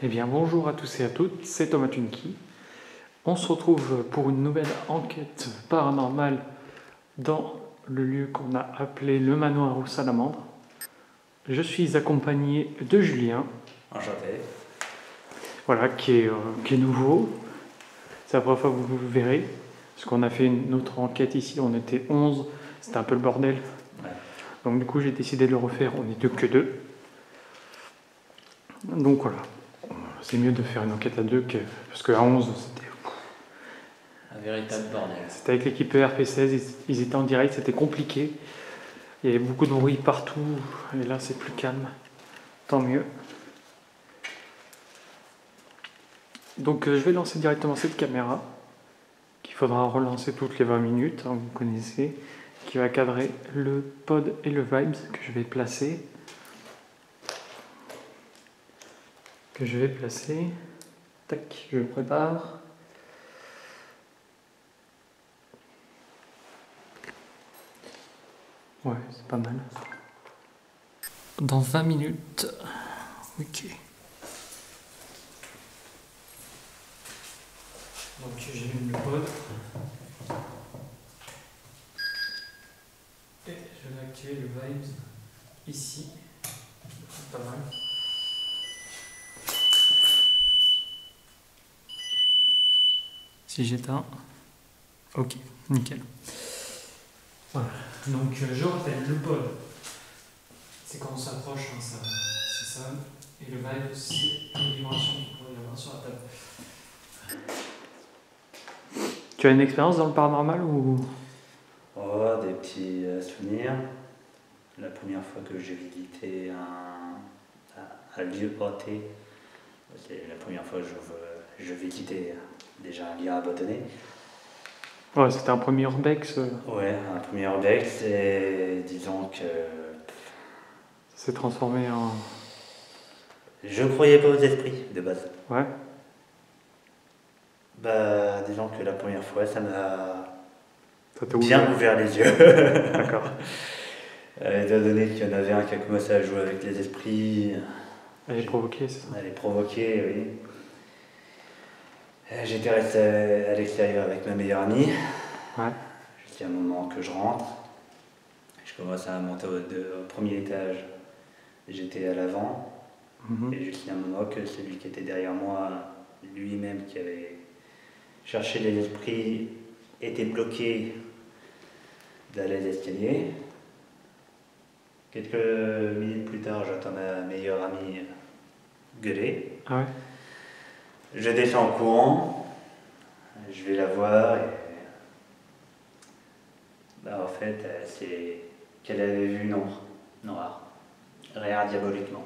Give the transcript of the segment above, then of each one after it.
Eh bien bonjour à tous et à toutes, c'est Thomas Tunki. On se retrouve pour une nouvelle enquête paranormale dans le lieu qu'on a appelé le manoir aux salamandres. Je suis accompagné de Julien. Enchanté. Voilà, qui est nouveau. C'est la première fois que vous le verrez. Parce qu'on a fait une autre enquête ici, on était 11, c'était un peu le bordel. Ouais. Donc du coup j'ai décidé de le refaire, on n'était que 2. Donc voilà, c'est mieux de faire une enquête à 2 parce qu'à 11 c'était... Un véritable bordel. C'était avec l'équipe RP16, ils étaient en direct, c'était compliqué. Il y avait beaucoup de bruit partout, et là c'est plus calme. Tant mieux. Donc je vais lancer directement cette caméra, qu'il faudra relancer toutes les 20 minutes, hein, vous connaissez, qui va cadrer le pod et le vibes que je vais placer. Tac, je le prépare. Ouais, c'est pas mal. Dans 20 minutes. Ok. Donc j'ai mis le pod. Et je vais activer le vibes ici. C'est pas mal. Si j'éteins. Ok, nickel. Voilà, donc je rappelle, le pod, c'est quand on s'approche, hein, c'est ça. Et le vibe, c'est une vibration qu'il pourrait y avoir sur la table. Tu as une expérience dans le paranormal ou... Oh, des petits souvenirs. La première fois que j'ai visité un lieu hanté, c'est la première fois que je visitais déjà un lieu abandonné. Ouais, c'était un premier urbex. Ouais, un premier urbex et disons que Ça s'est transformé en... je ne croyais pas aux esprits de base. Ouais. Bah, disons que la première fois, ça m'a Ça t'a bien ouvert les yeux. D'accord. Étant donné qu'il y en avait un qui a commencé à jouer avec les esprits. Elle est provoquée, c'est ça? Elle est provoquée, oui. J'étais resté à l'extérieur avec ma meilleure amie. Ouais. Jusqu'à un moment que je rentre. Je commence à monter au premier étage. J'étais à l'avant. Et jusqu'à un moment que celui qui était derrière moi, lui-même qui avait cherché les esprits, était bloqué dans les escaliers. Quelques minutes plus tard, j'entends ma meilleure amie gueuler. Ah ouais? Je descends en courant, je vais la voir et bah, en fait c'est qu'elle avait vu noir, rien diaboliquement.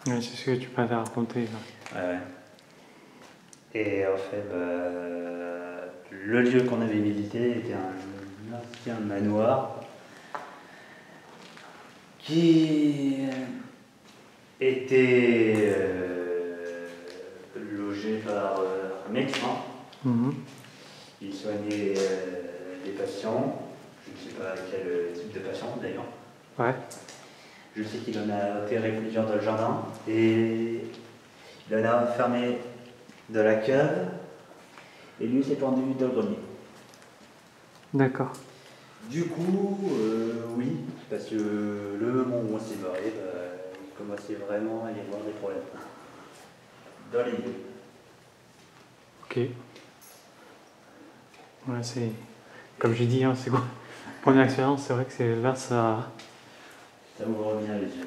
Ouais, c'est ce que tu m'avais raconté. Là. Ouais. Et en fait, le lieu qu'on avait visité était un ancien manoir qui était logé par un médecin. Il soignait des patients, je ne sais pas quel type de patient d'ailleurs. Ouais. Je sais qu'il en a enterré plusieurs dans le jardin et il en a enfermé dans la cave et lui s'est pendu dans le grenier. D'accord. Du coup, oui, parce que le moment où on s'est barré, il commençait vraiment à y avoir des problèmes dans les lieux. Ok. Ouais, c'est... Comme j'ai dit, hein, c'est quoi? Première expérience, c'est vrai que c'est là, ça... Ça vous revient les yeux.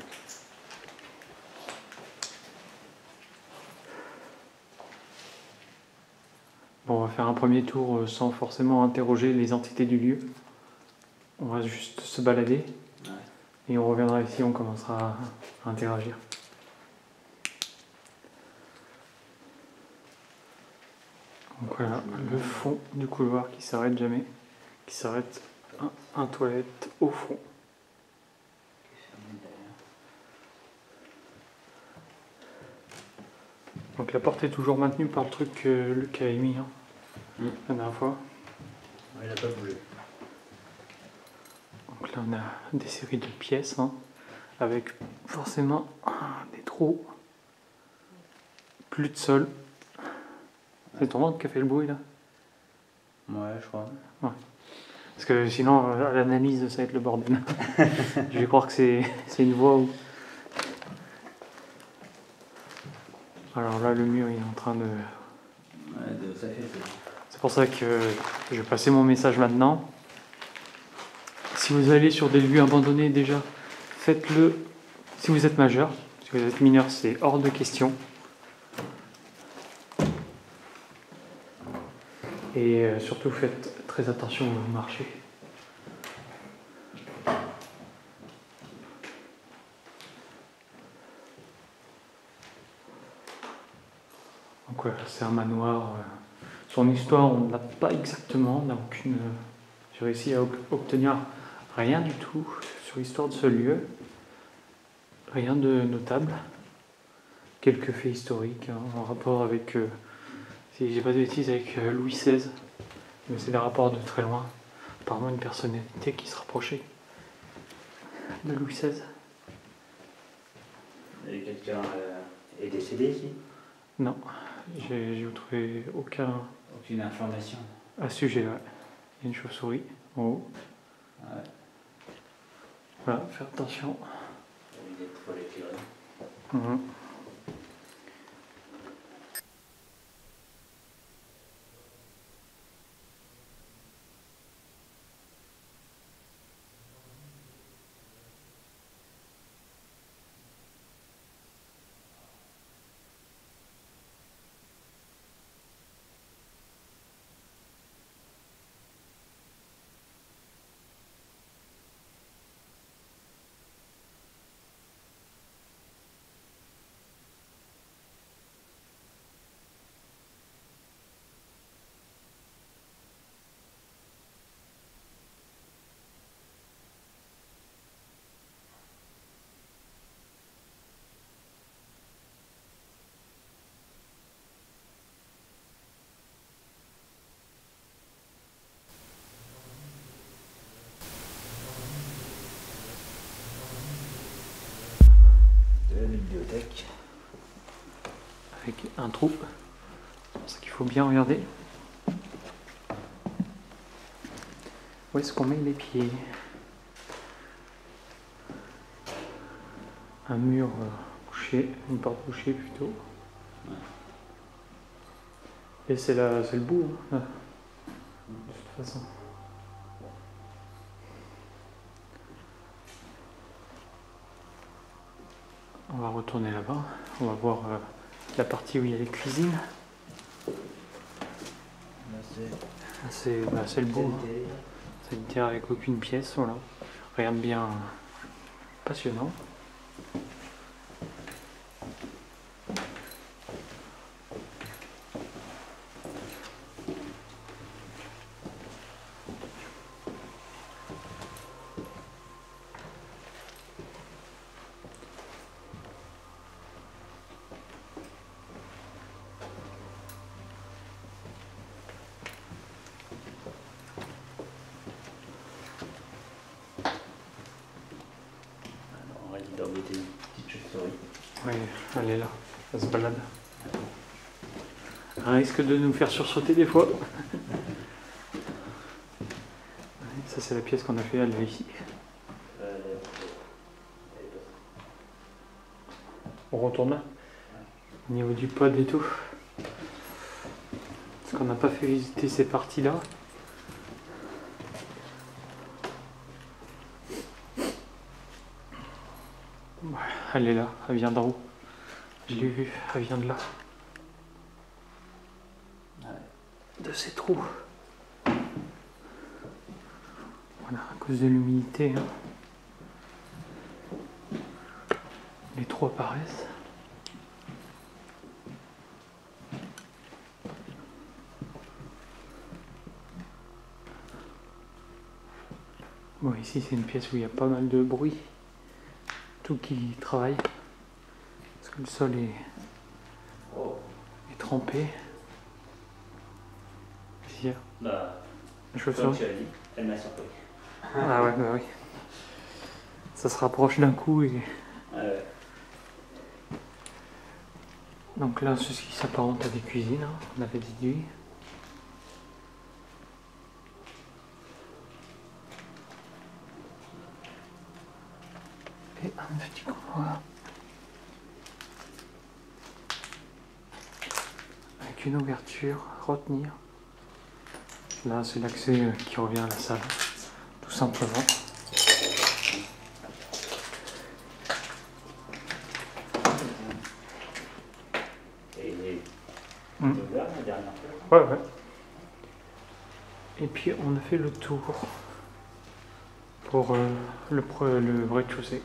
Bon, on va faire un premier tour sans forcément interroger les entités du lieu. On va juste se balader. Ouais. Et on reviendra ici, on commencera à interagir. Donc voilà, le fond du couloir qui s'arrête jamais. Qui s'arrête un toilette au fond. Donc la porte est toujours maintenue par le truc que Luc avait mis la dernière fois. Ouais, il n'a pas bougé. Donc là on a des séries de pièces avec forcément des trous Plus de sol. C'est ton ventre qui a fait le bruit là? Ouais, je crois. Ouais. Parce que sinon, à l'analyse, ça va être le bordel. Je vais croire que c'est une voix où... Alors là, le mur, il est en train de... Ouais, de s'affaisser. C'est pour ça que je vais passer mon message maintenant. Si vous allez sur des lieux abandonnés, déjà, faites-le si vous êtes majeur. Si vous êtes mineur, c'est hors de question. Et surtout, faites très attention où vous marchez. Donc voilà, c'est un manoir. Son histoire, on ne l'a pas exactement. On n'a aucune... J'ai réussi à obtenir rien du tout sur l'histoire de ce lieu. Rien de notable. Quelques faits historiques hein, en rapport avec... si j'ai pas de bêtises, avec Louis XVI. Mais c'est des rapports de très loin. Apparemment une personnalité qui se rapprochait de Louis XVI. Et quelqu'un est décédé ici? Non, j'ai trouvé Aucune information. à ce sujet. Ouais. Il y a une chauve-souris en haut. Ouais. Voilà, faire attention. Il est trop éclairé. Mmh. De la bibliothèque. Avec un trou. C'est pour ça qu'il faut bien regarder. Où est-ce qu'on met les pieds? Un mur bouché, une porte bouchée plutôt. Ouais. Et c'est le bout, hein, là. De toute façon. On va retourner là-bas. On va voir la partie où il y a les cuisines. Là, C'est le bout. Hein. Sanitaire avec aucune pièce, voilà. Rien de bien passionnant. dans beauté, petite chauve-souris. Oui, elle est là, elle se balade. Elle risque de nous faire sursauter des fois. Ça c'est la pièce qu'on a fait aller ici. On retourne là, au niveau du pod et tout. Parce qu'on n'a pas fait visiter ces parties-là. Elle est là, elle vient d'en haut. Je l'ai vue, elle vient de là. De ces trous. Voilà, à cause de l'humidité. Hein. Les trous apparaissent. Bon, ici c'est une pièce où il y a pas mal de bruit. Tout qui travaille. Parce que le sol est trempé. Ici, bah, la chauve-souris. tu as dit, elle m'a surpris. Ah ouais, bah oui. Ça se rapproche d'un coup et... Donc là, c'est ce qui s'apparente à des cuisines, hein, on avait déduit. Et un petit couloir. Avec une ouverture à retenir. Là, c'est l'accès qui revient à la salle, tout simplement. Ouvert la dernière fois. Ouais. Et puis on a fait le tour pour le rez-de-chaussée.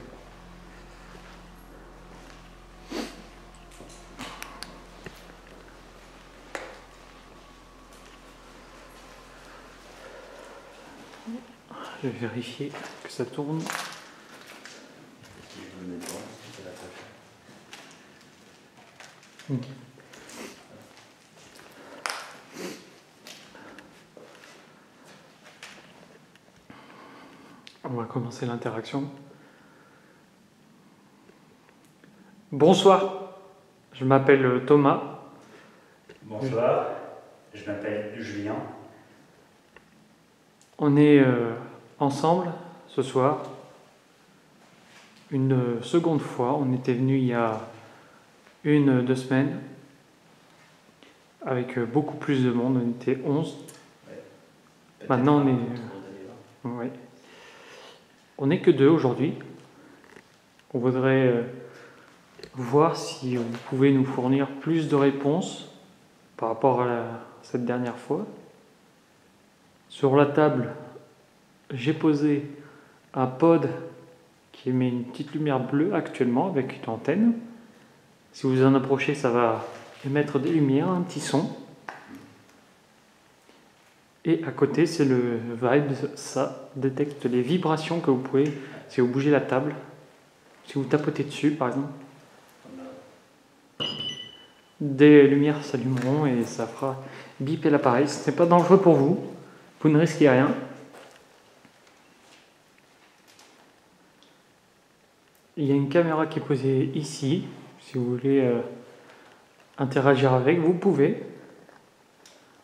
Je vais vérifier que ça tourne. Ok. On va commencer l'interaction. Bonsoir, je m'appelle Thomas. Bonsoir, je m'appelle Julien. On est ensemble ce soir. Une seconde fois, on était venu il y a 2 semaines avec beaucoup plus de monde, on était 11. Ouais. Maintenant on est... ouais. On n'est que 2 aujourd'hui. On voudrait voir si vous pouvez nous fournir plus de réponses par rapport à cette dernière fois. Sur la table, j'ai posé un pod qui émet une petite lumière bleue actuellement avec une antenne. Si vous en approchez, ça va émettre des lumières, un petit son. Et à côté, c'est le Vibes, ça détecte les vibrations que vous pouvez, si vous bougez la table, si vous tapotez dessus par exemple. Des lumières s'allumeront et ça fera biper l'appareil. Ce n'est pas dangereux pour vous, vous ne risquez rien. Il y a une caméra qui est posée ici, si vous voulez interagir avec, vous pouvez.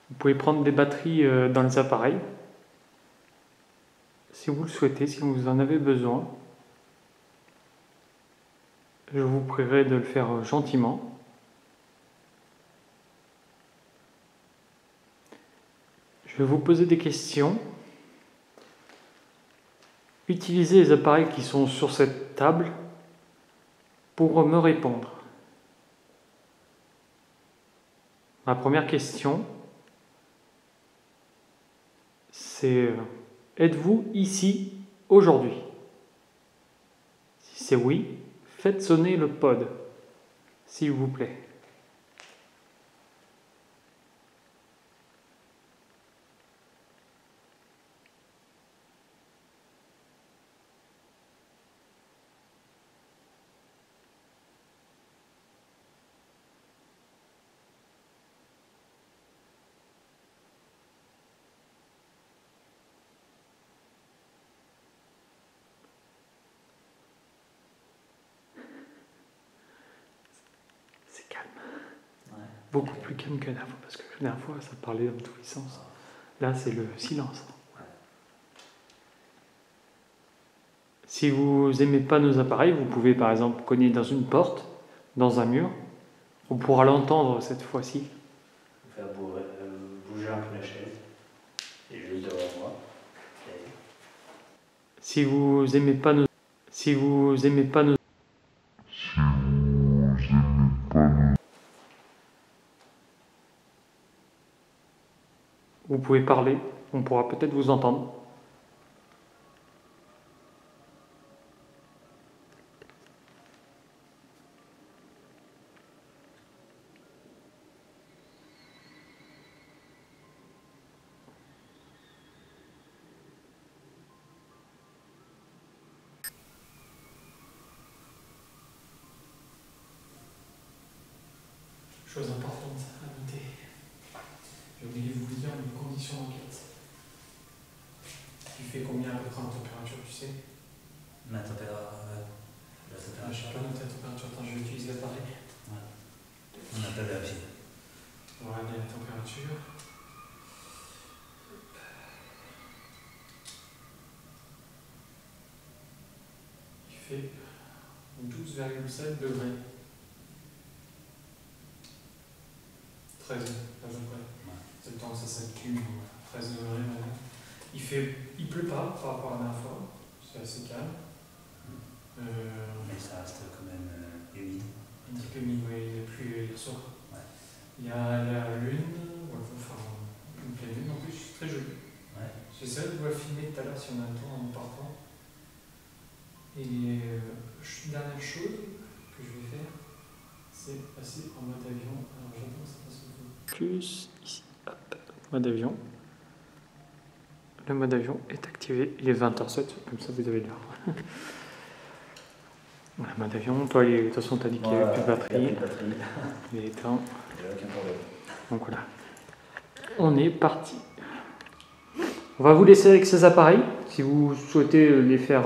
Vous pouvez prendre des batteries dans les appareils, si vous le souhaitez, si vous en avez besoin. Je vous prierai de le faire gentiment. Je vais vous poser des questions. Utilisez les appareils qui sont sur cette table pour me répondre. Ma première question, c'est êtes-vous ici aujourd'hui? Si c'est oui, faites sonner le pod, s'il vous plaît. C'est calme. Ouais. Beaucoup plus calme que la dernière fois, parce que la dernière fois, ça parlait dans tous les sens. Là, c'est le silence. Si vous n'aimez pas nos appareils, vous pouvez par exemple cogner dans une porte, dans un mur. On pourra l'entendre cette fois-ci. Faire bouger un peu la chaise. Et juste devant moi. Et... Si vous n'aimez pas nos... Vous pouvez parler, on pourra peut-être vous entendre. Chose importante à noter. J'ai oublié de vous dire les conditions d'enquête. Tu fais combien à peu près en température, tu sais? La température. Je sais pas noter la température, attends, je vais utiliser l'appareil. Ouais. On n'a pas vérifié. On va regarder la température. Il fait 12,7 degrés. 13 à peu près. Ouais. C'est le temps que ça s'accumule. 13 degrés maintenant. Il pleut pas par rapport à la dernière fois. C'est assez calme. Mais ça reste quand même humide. Un petit peu humide, oui, il a plu hier soir. Ouais. Il y a la lune, enfin une pleine lune en plus, très jolie. Ouais. J'essaierai de vous la filmer tout à l'heure si on a le temps en partant. Et dernière chose que je vais faire, c'est passer en mode avion. Alors j'attends que ça passe au fond. Plus ici, hop, mode avion. Le mode avion est activé, il est 20h07, comme ça vous avez l'heure. Voilà, mode avion, toi de toute façon t'as dit qu'il n'y avait plus de batterie. Il est éteint. Il n'y a aucun problème. Donc voilà. On est parti. On va vous laisser avec ces appareils. Si vous souhaitez les faire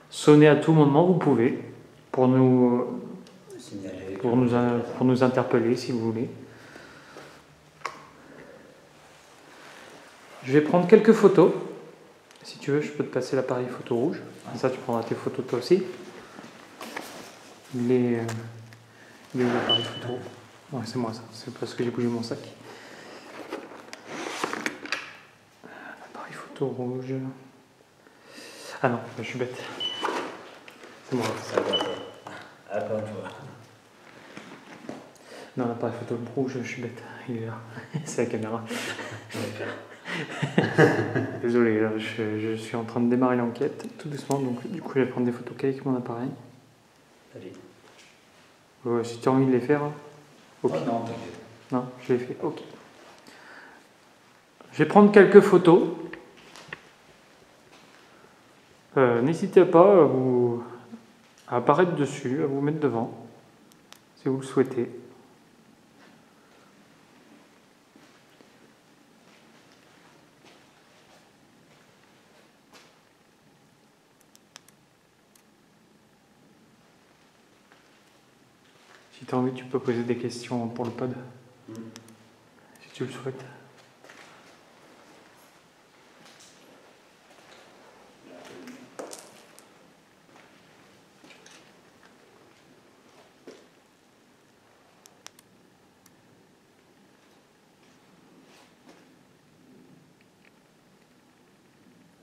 sonner à tout moment, vous pouvez. Pour nous, signaler, pour nous interpeller si vous voulez. Je vais prendre quelques photos. Si tu veux, je peux te passer l'appareil photo rouge. Comme ça, tu prendras tes photos toi aussi. Il est où l'appareil photo? Ouais, c'est moi ça. C'est parce que j'ai bougé mon sac. L'appareil photo rouge. Ah non, je suis bête. C'est moi. Ça va, toi. Encore une fois. Non, l'appareil photo rouge, je suis bête. Il est là. C'est la caméra. Désolé, là, je suis en train de démarrer l'enquête tout doucement, donc du coup je vais prendre des photos qu'avec mon appareil. Allez. Si tu as envie de les faire, ok. Oh non, t'inquiète. Non, je les fais, ok. Je vais prendre quelques photos. N'hésitez pas à apparaître dessus, à vous mettre devant, si vous le souhaitez. Si tu as envie, tu peux poser des questions pour le pod, si tu le souhaites.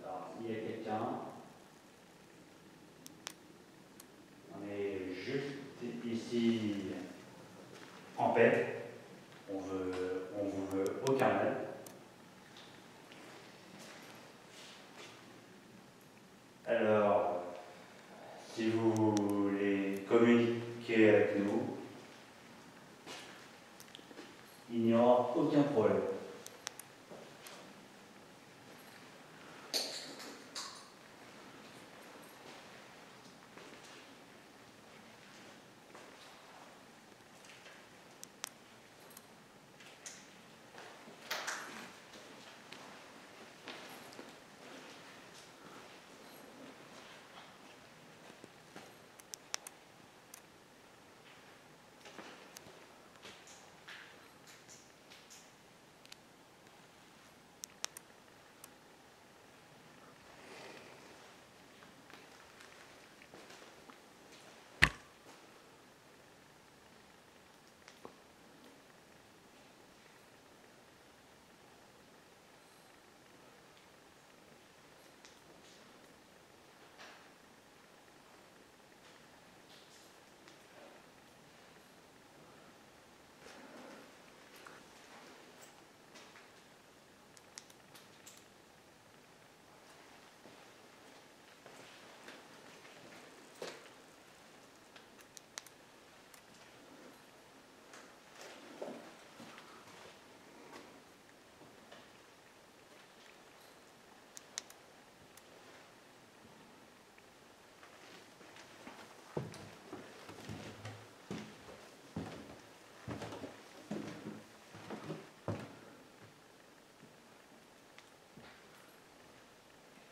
Alors, s'il y a quelqu'un, on est juste ici en paix. On vous veut aucun mal. Alors, si vous voulez communiquer avec nous, il n'y aura aucun problème.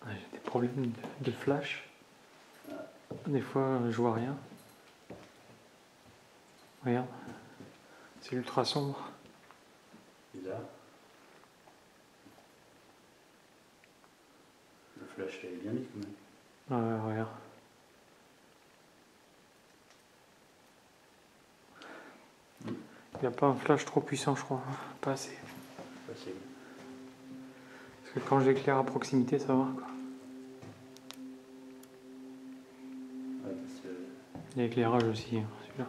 J'ai des problèmes de flash. Des fois, je vois rien. Regarde. C'est ultra sombre. Bizarre. Le flash est bien mis quand même. Ouais, regarde. Il n'y a pas un flash trop puissant, je crois. Pas assez. Possible. Parce que quand j'éclaire à proximité, ça va, quoi. Ouais, parce que... Il y a l'éclairage aussi, hein, celui-là.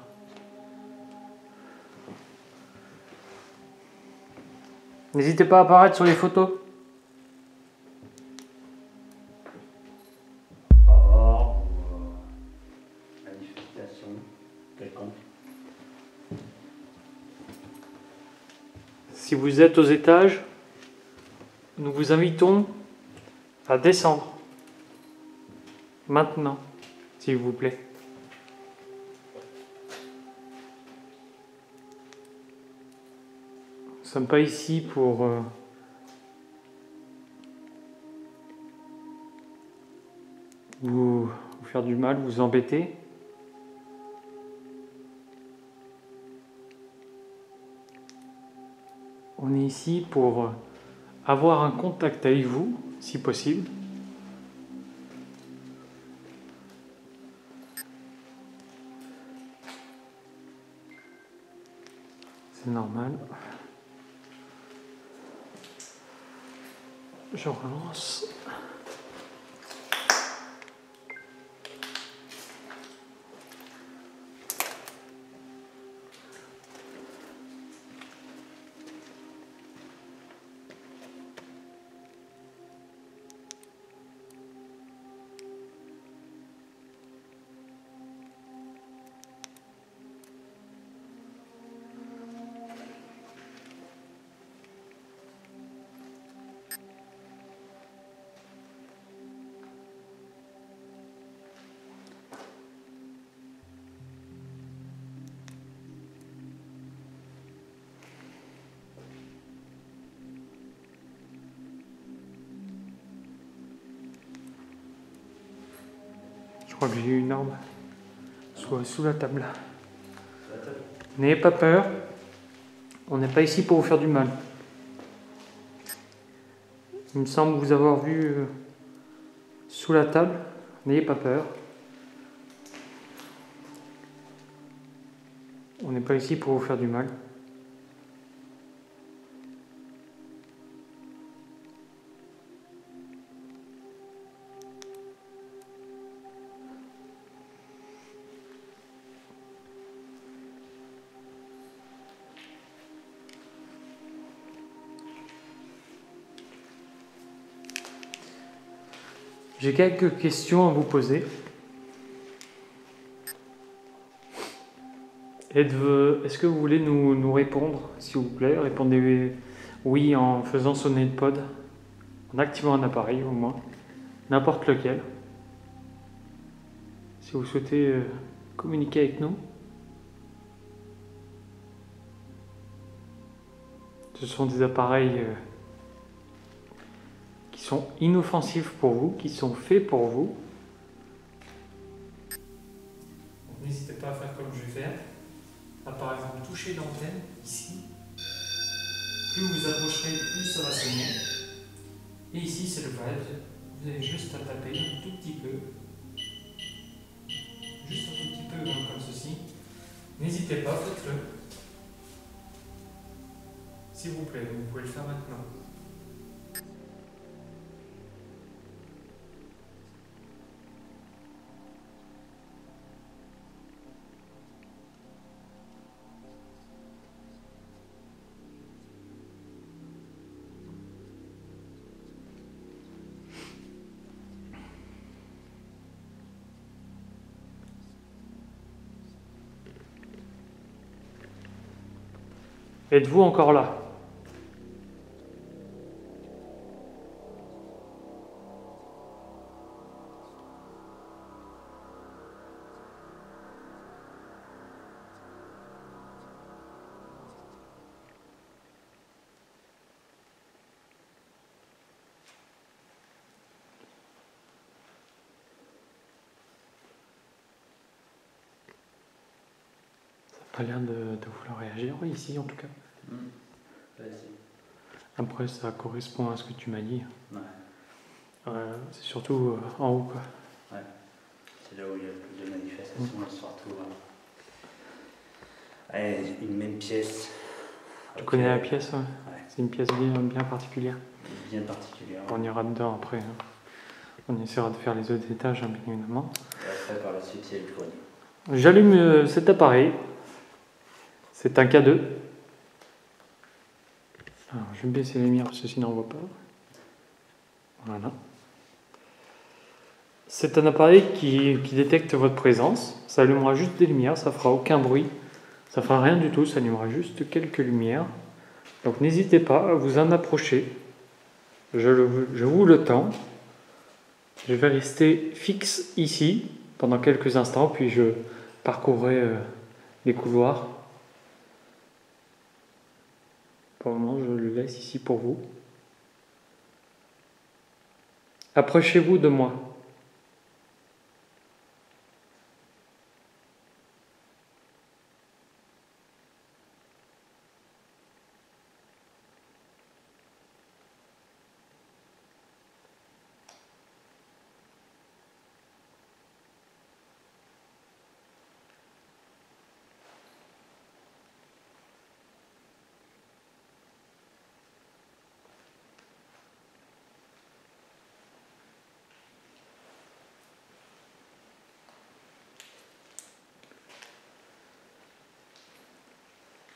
N'hésitez pas à apparaître sur les photos. Or, manifestation quelconque. Si vous êtes aux étages, nous vous invitons à descendre. Maintenant, s'il vous plaît. Nous ne sommes pas ici pour vous faire du mal, vous embêter. On est ici pour avoir un contact avec vous, si possible. C'est normal. Je relance. Je crois que j'ai eu une arme sous la table. N'ayez pas peur. On n'est pas ici pour vous faire du mal. Il me semble vous avoir vu sous la table. N'ayez pas peur. On n'est pas ici pour vous faire du mal. J'ai quelques questions à vous poser. Est-ce que vous voulez nous répondre, s'il vous plaît? Répondez oui en faisant sonner le pod, en activant un appareil au moins, n'importe lequel. Si vous souhaitez communiquer avec nous. Ce sont des appareils qui sont inoffensifs pour vous, qui sont faits pour vous. N'hésitez pas à faire comme je vais faire. Par exemple, toucher l'antenne ici. Plus vous approcherez, plus ça va sonner. Et ici, c'est le valve. Vous avez juste à taper un tout petit peu. Juste un tout petit peu, hein, comme ceci. N'hésitez pas, faites-le. S'il vous plaît, vous pouvez le faire maintenant. Êtes-vous encore là? Pas l'air de vouloir réagir, oui, ici en tout cas. Vas-y. Après, ça correspond à ce que tu m'as dit. Ouais. C'est surtout en haut, quoi. Ouais. C'est là où il y a le plus de manifestations, surtout. Allez, une même pièce. Tu connais la pièce, ouais. Ouais. C'est une pièce bien particulière. Bien particulière. On ira dedans après. Hein. On essaiera de faire les autres étages, hein, bien évidemment. Et après, par la suite, il y a le grenier. J'allume cet appareil. C'est un K2. Alors, je vais baisser les lumières parce que sinon on ne voit pas. Voilà. C'est un appareil qui détecte votre présence. Ça allumera juste des lumières, ça fera aucun bruit. Ça fera rien du tout, ça allumera juste quelques lumières. Donc n'hésitez pas à vous en approcher. Je vous le tends. Je vais rester fixe ici pendant quelques instants, puis je parcourrai les couloirs. Pour le moment, je le laisse ici pour vous. Approchez-vous de moi.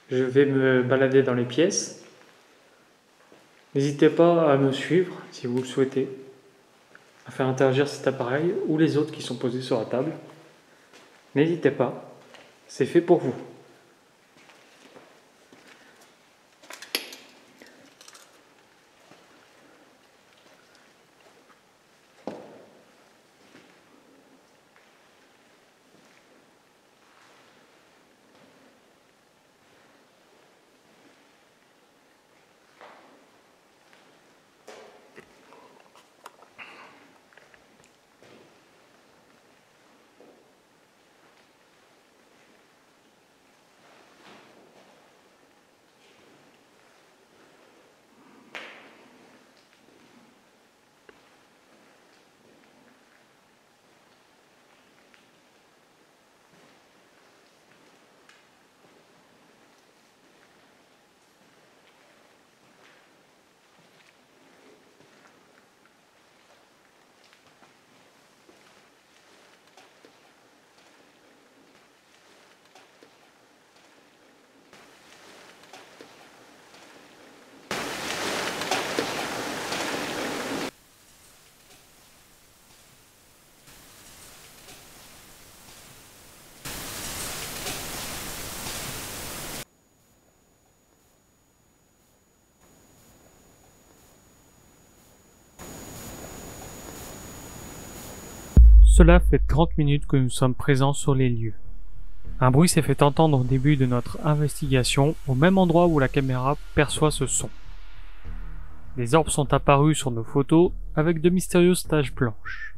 Je vais me balader dans les pièces. N'hésitez pas à me suivre si vous le souhaitez, à faire interagir cet appareil ou les autres qui sont posés sur la table. N'hésitez pas, c'est fait pour vous. Cela fait 30 minutes que nous sommes présents sur les lieux. Un bruit s'est fait entendre au début de notre investigation, au même endroit où la caméra perçoit ce son. Des orbes sont apparus sur nos photos avec de mystérieuses taches blanches.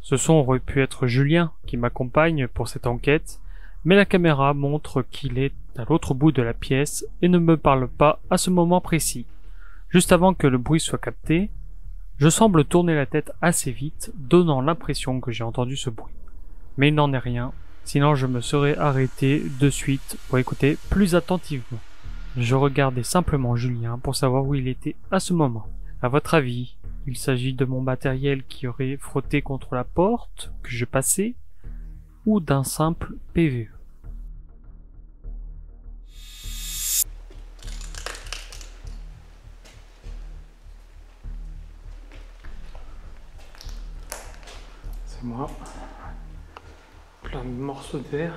Ce son aurait pu être Julien qui m'accompagne pour cette enquête, mais la caméra montre qu'il est à l'autre bout de la pièce et ne me parle pas à ce moment précis. Juste avant que le bruit soit capté, je semble tourner la tête assez vite, donnant l'impression que j'ai entendu ce bruit. Mais il n'en est rien, sinon je me serais arrêté de suite pour écouter plus attentivement. Je regardais simplement Julien pour savoir où il était à ce moment. À votre avis, il s'agit de mon matériel qui aurait frotté contre la porte que je passais, ou d'un simple PVE? C'est moi. Plein de morceaux de verre.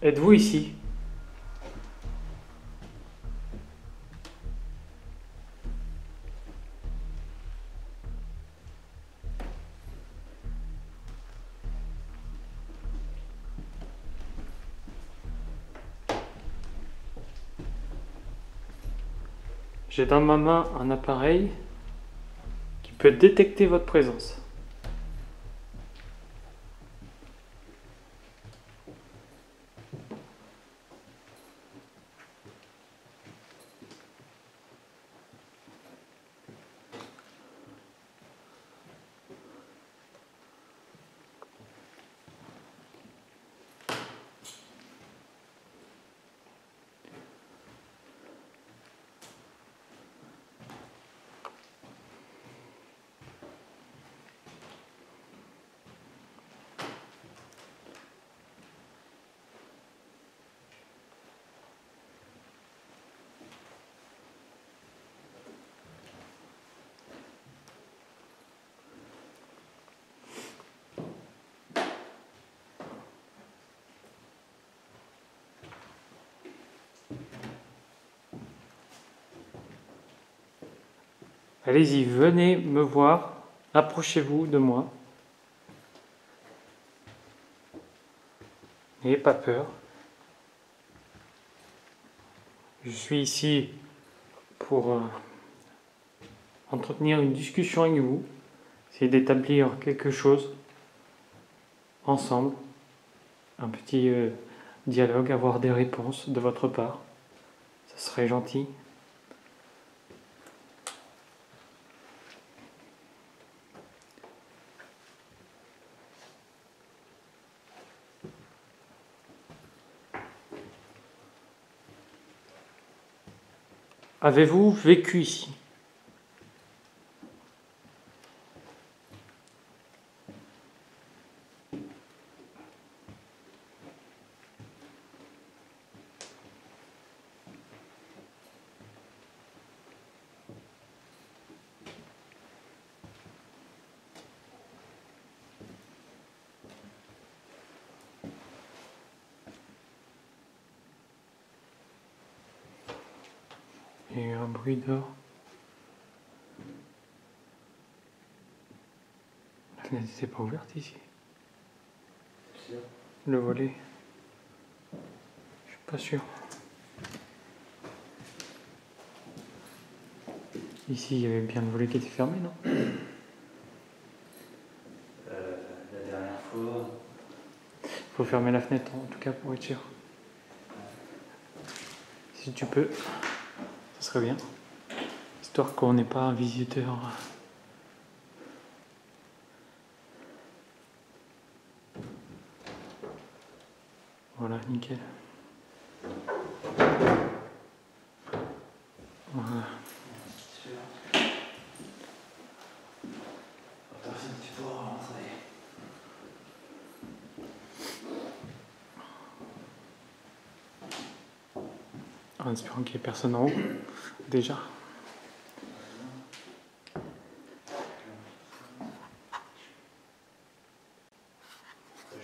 Êtes-vous ici? J'ai dans ma main un appareil qui peut détecter votre présence. Allez-y, venez me voir, approchez-vous de moi. N'ayez pas peur. Je suis ici pour entretenir une discussion avec vous, essayer d'établir quelque chose ensemble, un petit dialogue, avoir des réponses de votre part. Ça serait gentil. Avez-vous vécu ici ? Il y a eu un bruit dehors. La fenêtre n'était pas ouverte ici. Le volet. Je suis pas sûr. Ici, il y avait bien le volet qui était fermé, non ? La dernière fois. Il faut fermer la fenêtre en tout cas pour être sûr. Si tu peux, ça serait bien. Histoire qu'on n'ait pas un visiteur. Voilà, nickel. Voilà. Tu pourras rentrer. En espérant qu'il n'y ait personne en haut, déjà.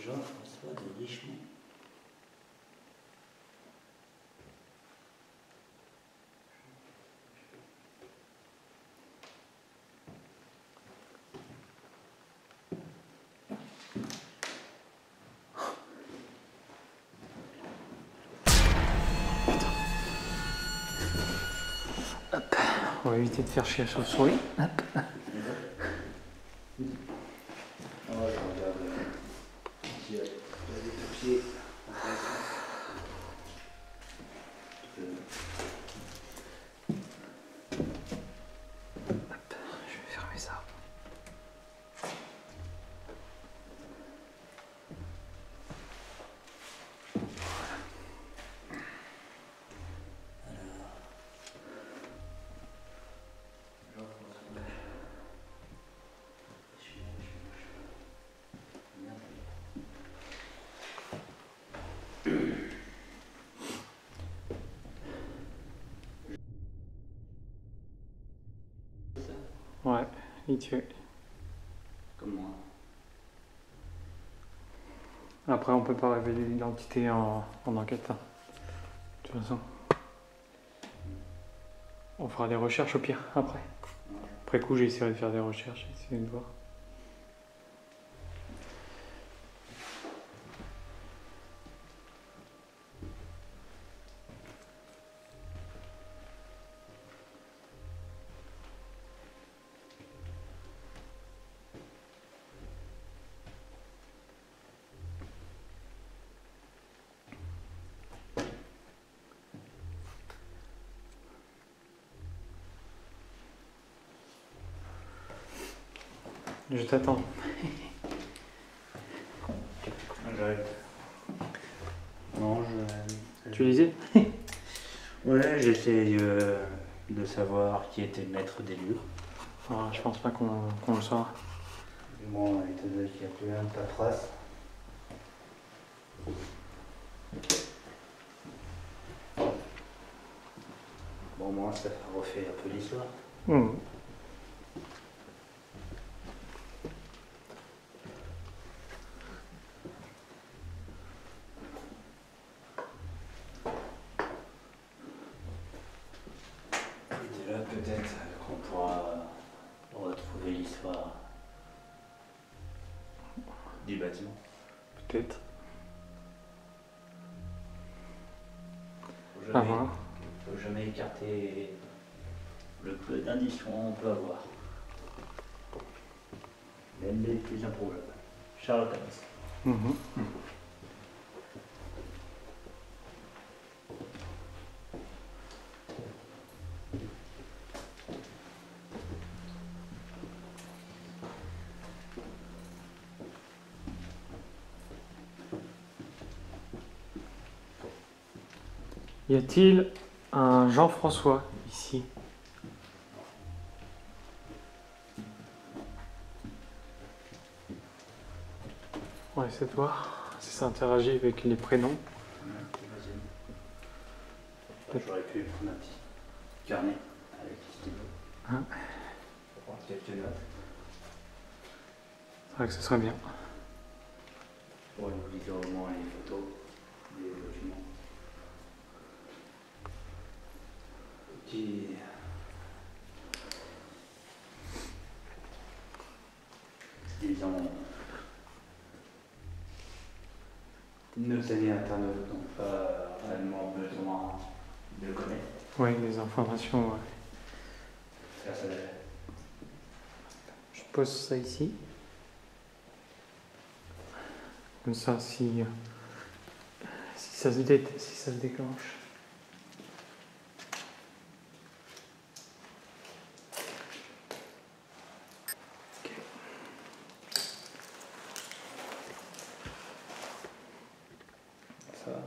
Jean-François de Richemont. Hop. On va éviter de faire chier la chauve-souris. Hop. Oh, je regarde. Il y a des papiers. Hop. Je vais fermer ça. Ouais, il tue. Comme moi. Après, on peut pas révéler l'identité en enquête. Hein. De toute façon. On fera des recherches au pire, après. Après coup, j'essaierai de faire des recherches, essayer de voir. Je t'attends. J'arrête. Non, Tu lisais? Ouais, j'essaye de savoir qui était le maître des lieux. Enfin, je pense pas qu'on le saura. Du moins, étant donné qu'il n'y a plus rien de paperasse. Bon, moi, ça refait un peu l'histoire. Et là, peut-être qu'on pourra retrouver l'histoire du bâtiment. Peut-être. Faut jamais écarter le peu d'indices qu'on peut avoir. Même les plus improbables. Charlotte Abbas. Y a-t-il un Jean-François ici? On va essayer de voir si ça interagit avec les prénoms. J'aurais pu prendre un petit carnet avec les stylos. Pour prendre quelques notes. C'est vrai que ce serait bien. Pour nous lire au moins les photos des documents. Ils ont. Nos amis internautes n'ont pas réellement besoin de connaître. Oui, les informations, ouais. Personnelles. Je pose ça ici. Comme ça, si ça se déclenche. Ça va.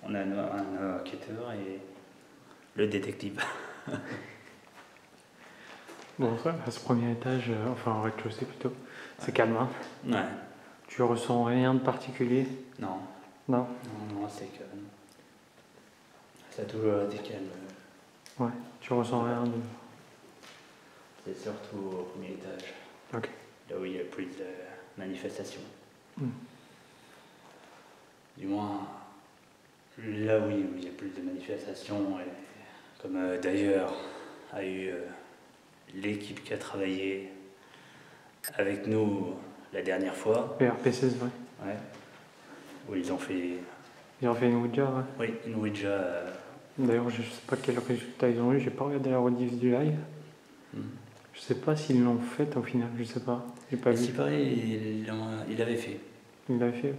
On a un enquêteur et le détective. Bon, ça, à ce premier étage, enfin au rez-de-chaussée plutôt, c'est calme, hein? Ouais. Tu ressens rien de particulier? Non. Non? Non, c'est calme. Ça a toujours été calme. Ouais, tu ressens rien de... C'est surtout au premier étage. Ok. Là où il y a plus de manifestations. Du moins, là où il y a plus de manifestations, et comme d'ailleurs a eu l'équipe qui a travaillé avec nous la dernière fois. PRP16, ouais. Ouais. Où ils ont fait. Ils ont fait une Ouija, ouais. Oui, une Ouija. D'ailleurs, je sais pas quel résultat ils ont eu, j'ai pas regardé la rediff du live. Je sais pas s'ils l'ont faite au final, je sais pas. J'ai pas vu. Si pareil, il l'avait fait. Il l'avait fait.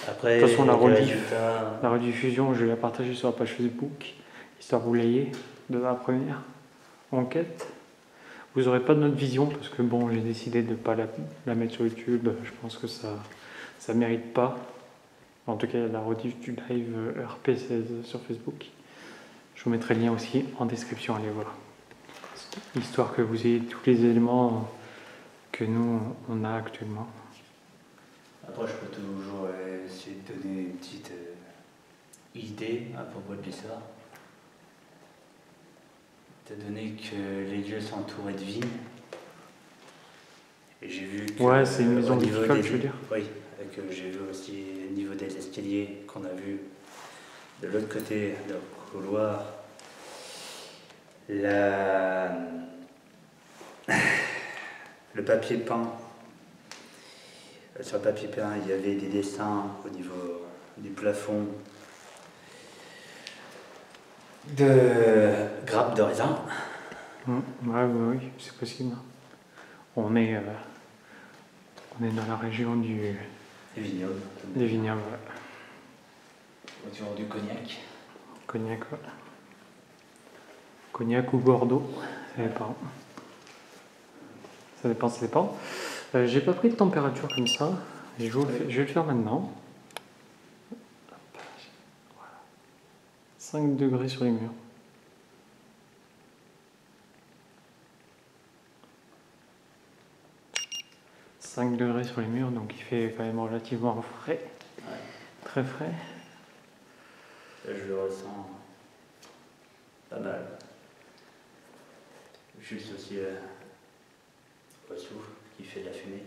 Après, de toute façon, la rediffusion, je vais la partager sur la page Facebook, histoire de vous l'ayer de la première enquête. Vous n'aurez pas de notre vision parce que bon, j'ai décidé de ne pas la mettre sur YouTube. Je pense que ça mérite pas. En tout cas, la rediff du live RP16 sur Facebook. Je vous mettrai le lien aussi en description, allez voir. Histoire que vous ayez tous les éléments que nous, on a actuellement. Après, je peux toujours essayer de donner une petite idée à propos de l'histoire. Étant donné que les lieux sont entourés de vignes, et j'ai vu que... Ouais, c'est une maison viticole, je veux dire. Oui, j'ai vu aussi au niveau des escaliers qu'on a vu de l'autre côté de couloir, le papier peint. Sur le papier peint, il y avait des dessins au niveau du plafond de grappes de raisin. Oui, c'est possible. On est dans la région des vignobles. Des vignobles, ouais. Autour du cognac. Cognac, ouais. Cognac ou Bordeaux, ça dépend. Ça dépend, ça dépend. J'ai pas pris de température comme ça. Je vais le faire maintenant. Voilà. 5 degrés sur les murs. « 5 degrés sur les murs, donc il fait quand même relativement frais. Ouais. Très frais. Là, je le ressens pas mal. Juste aussi au souffle qui fait de la fumée.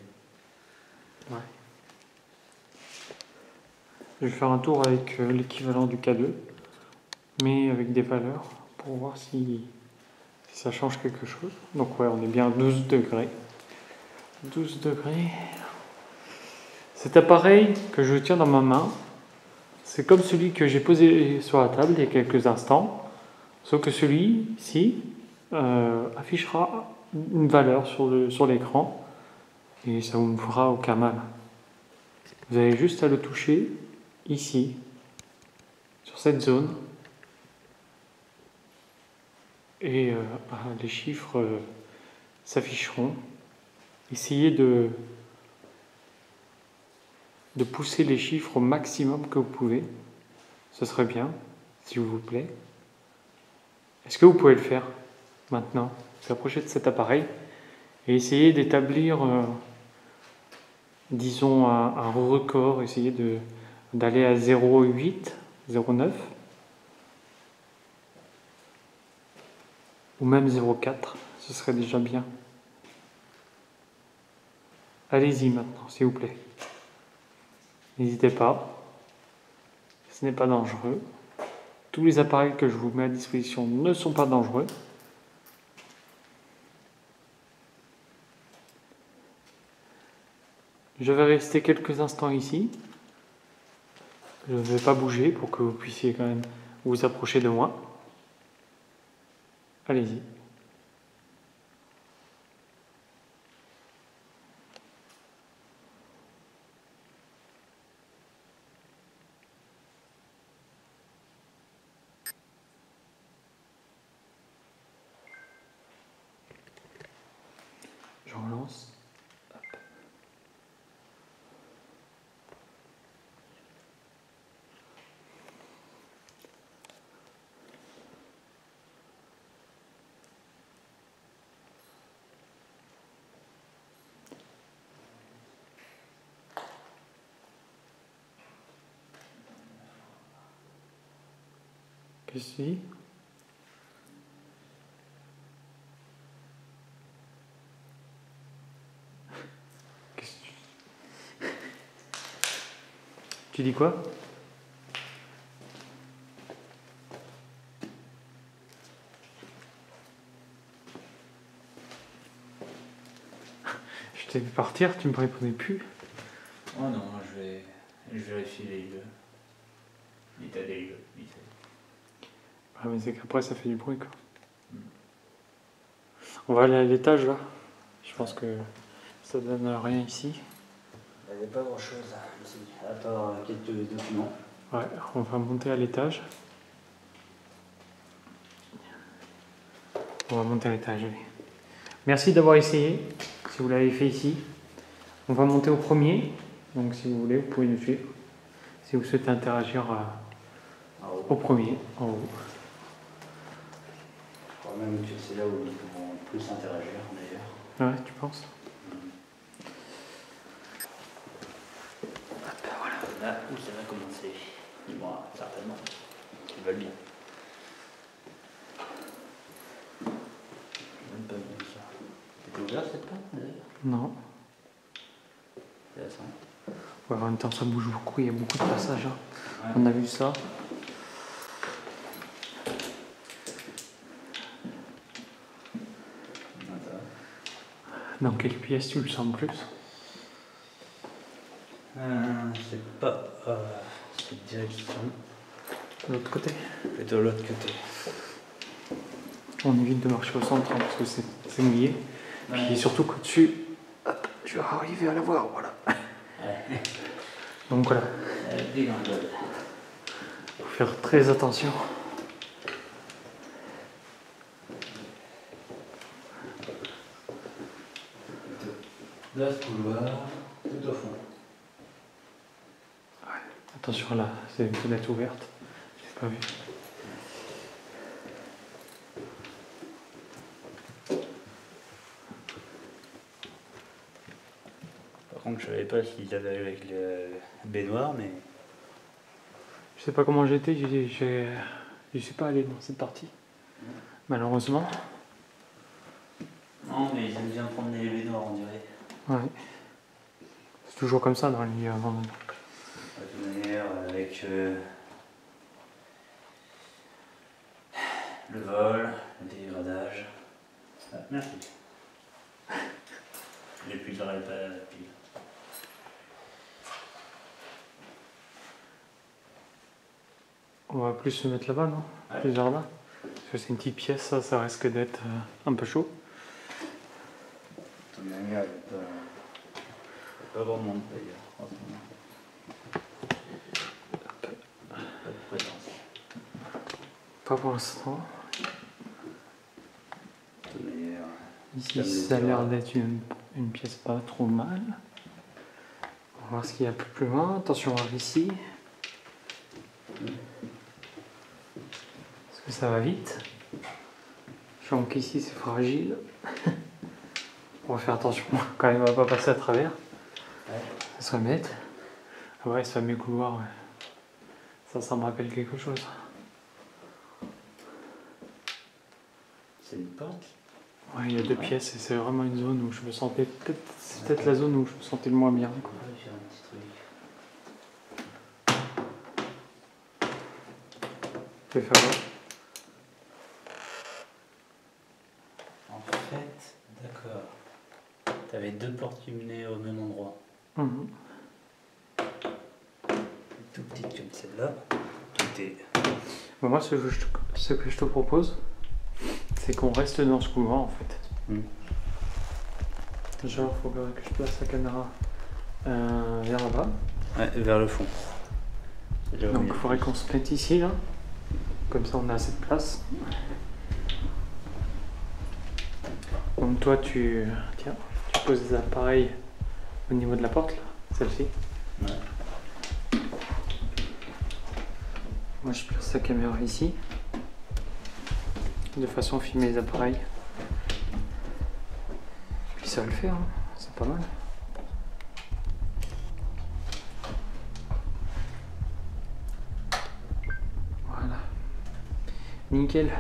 Ouais. Je vais faire un tour avec l'équivalent du K2, mais avec des valeurs pour voir si ça change quelque chose. Donc ouais, on est bien à 12 degrés. 12 degrés. Cet appareil que je tiens dans ma main, c'est comme celui que j'ai posé sur la table il y a quelques instants, sauf que celui-ci affichera une valeur sur l'écran et ça vous ne fera aucun mal. Vous avez juste à le toucher ici, sur cette zone, et les chiffres s'afficheront. Essayez de pousser les chiffres au maximum que vous pouvez. Ce serait bien, s'il vous plaît. Est-ce que vous pouvez le faire maintenant? Vous approchez de cet appareil et essayez d'établir, disons, un record. Essayez d'aller à 0,8, 0,9 ou même 0,4. Ce serait déjà bien. Allez-y maintenant, s'il vous plaît. N'hésitez pas. Ce n'est pas dangereux. Tous les appareils que je vous mets à disposition ne sont pas dangereux. Je vais rester quelques instants ici. Je ne vais pas bouger pour que vous puissiez quand même vous approcher de moi. Allez-y. Je relance. Hop. Qu'est-ce que c'est ? Tu dis quoi? Je t'ai vu partir, tu me répondais plus. Oh non, je vérifie l'état des lieux. Ah mais c'est qu'après ça fait du bruit quoi. On va aller à l'étage là. Je pense que ça donne rien ici. Il n'y a pas grand chose ici, à part quelques documents. Ouais, on va monter à l'étage. On va monter à l'étage, oui. Merci d'avoir essayé, si vous l'avez fait ici. On va monter au premier, donc si vous voulez, vous pouvez nous suivre. Si vous souhaitez interagir au premier, en haut. Je crois même que c'est là où ils pourront plus interagir d'ailleurs. Ouais, tu penses? Voilà. Là où ça va commencer. Dis-moi, certainement. Ils veulent bien. Même pas vu ça. T'es ouvert cette porte d'ailleurs? Non. C'est la sang. Ouais, en même temps, ça bouge beaucoup, il y a beaucoup de passages. Hein. Ouais. On a vu ça. Dans quelle pièce tu le sens le plus? C'est pas cette direction. De l'autre côté? Plutôt l'autre côté. On évite de marcher au centre hein, parce que c'est mouillé. Ouais. Puis surtout qu'au-dessus, hop, je vais arriver à la voir, voilà. Ouais. Donc voilà. Il faut faire très attention. Dans ce couloir, tout au fond. Ouais. Attention là, c'est une fenêtre ouverte. J'ai pas vu. Par contre, je savais pas s'ils avaient avec le baignoire, mais. Je sais pas comment j'étais, je suis pas allé dans cette partie. Malheureusement. Non, mais ils aiment bien promener les baignoires, on dirait. Ouais. C'est toujours comme ça dans les lieux abandonnés. De toute manière, avec le vol, le dégradage. Ah, merci. J'épuiserai pas la pile. On va plus se mettre là-bas, non? Ouais. Plus vers là. Parce que c'est une petite pièce, ça risque d'être un peu chaud. De toute manière, il n'y a pas grand monde d'ailleurs en ce moment. Pas de présence. Pas pour l'instant. De toute manière. Ici, ça a l'air d'être une pièce pas trop mal. On va voir ce qu'il y a un peu plus loin. Attention voir ici. Parce que ça va vite. Je sens qu'ici c'est fragile. On va faire attention quand même à pas passer à travers. Ouais. Ça serait bête. Ah ouais, ce fameux couloir, ouais. Ça me rappelle quelque chose. C'est une porte. Ouais, il y a deux pièces et c'est vraiment une zone où je me sentais c'est peut-être la zone où je me sentais le moins bien, quoi. On va faire un petit truc. Tu veux faire quoi? En fait, d'accord. T'avais deux portes qui menaient au même endroit. Mhm. Tout petites comme celle-là. Tout est. Bon, moi, ce que je te propose, c'est qu'on reste dans ce couloir en fait. Déjà, il faut que je place la caméra vers là-bas. Ouais, vers le fond. Donc, il faudrait qu'on se mette ici, là. Comme ça, on a assez de place. Donc, toi, tu poses des appareils au niveau de la porte, là, celle-ci. Ouais. Moi, je place la caméra ici, de façon à filmer les appareils. Puis ça va le faire, hein. C'est pas mal. Voilà. Nickel.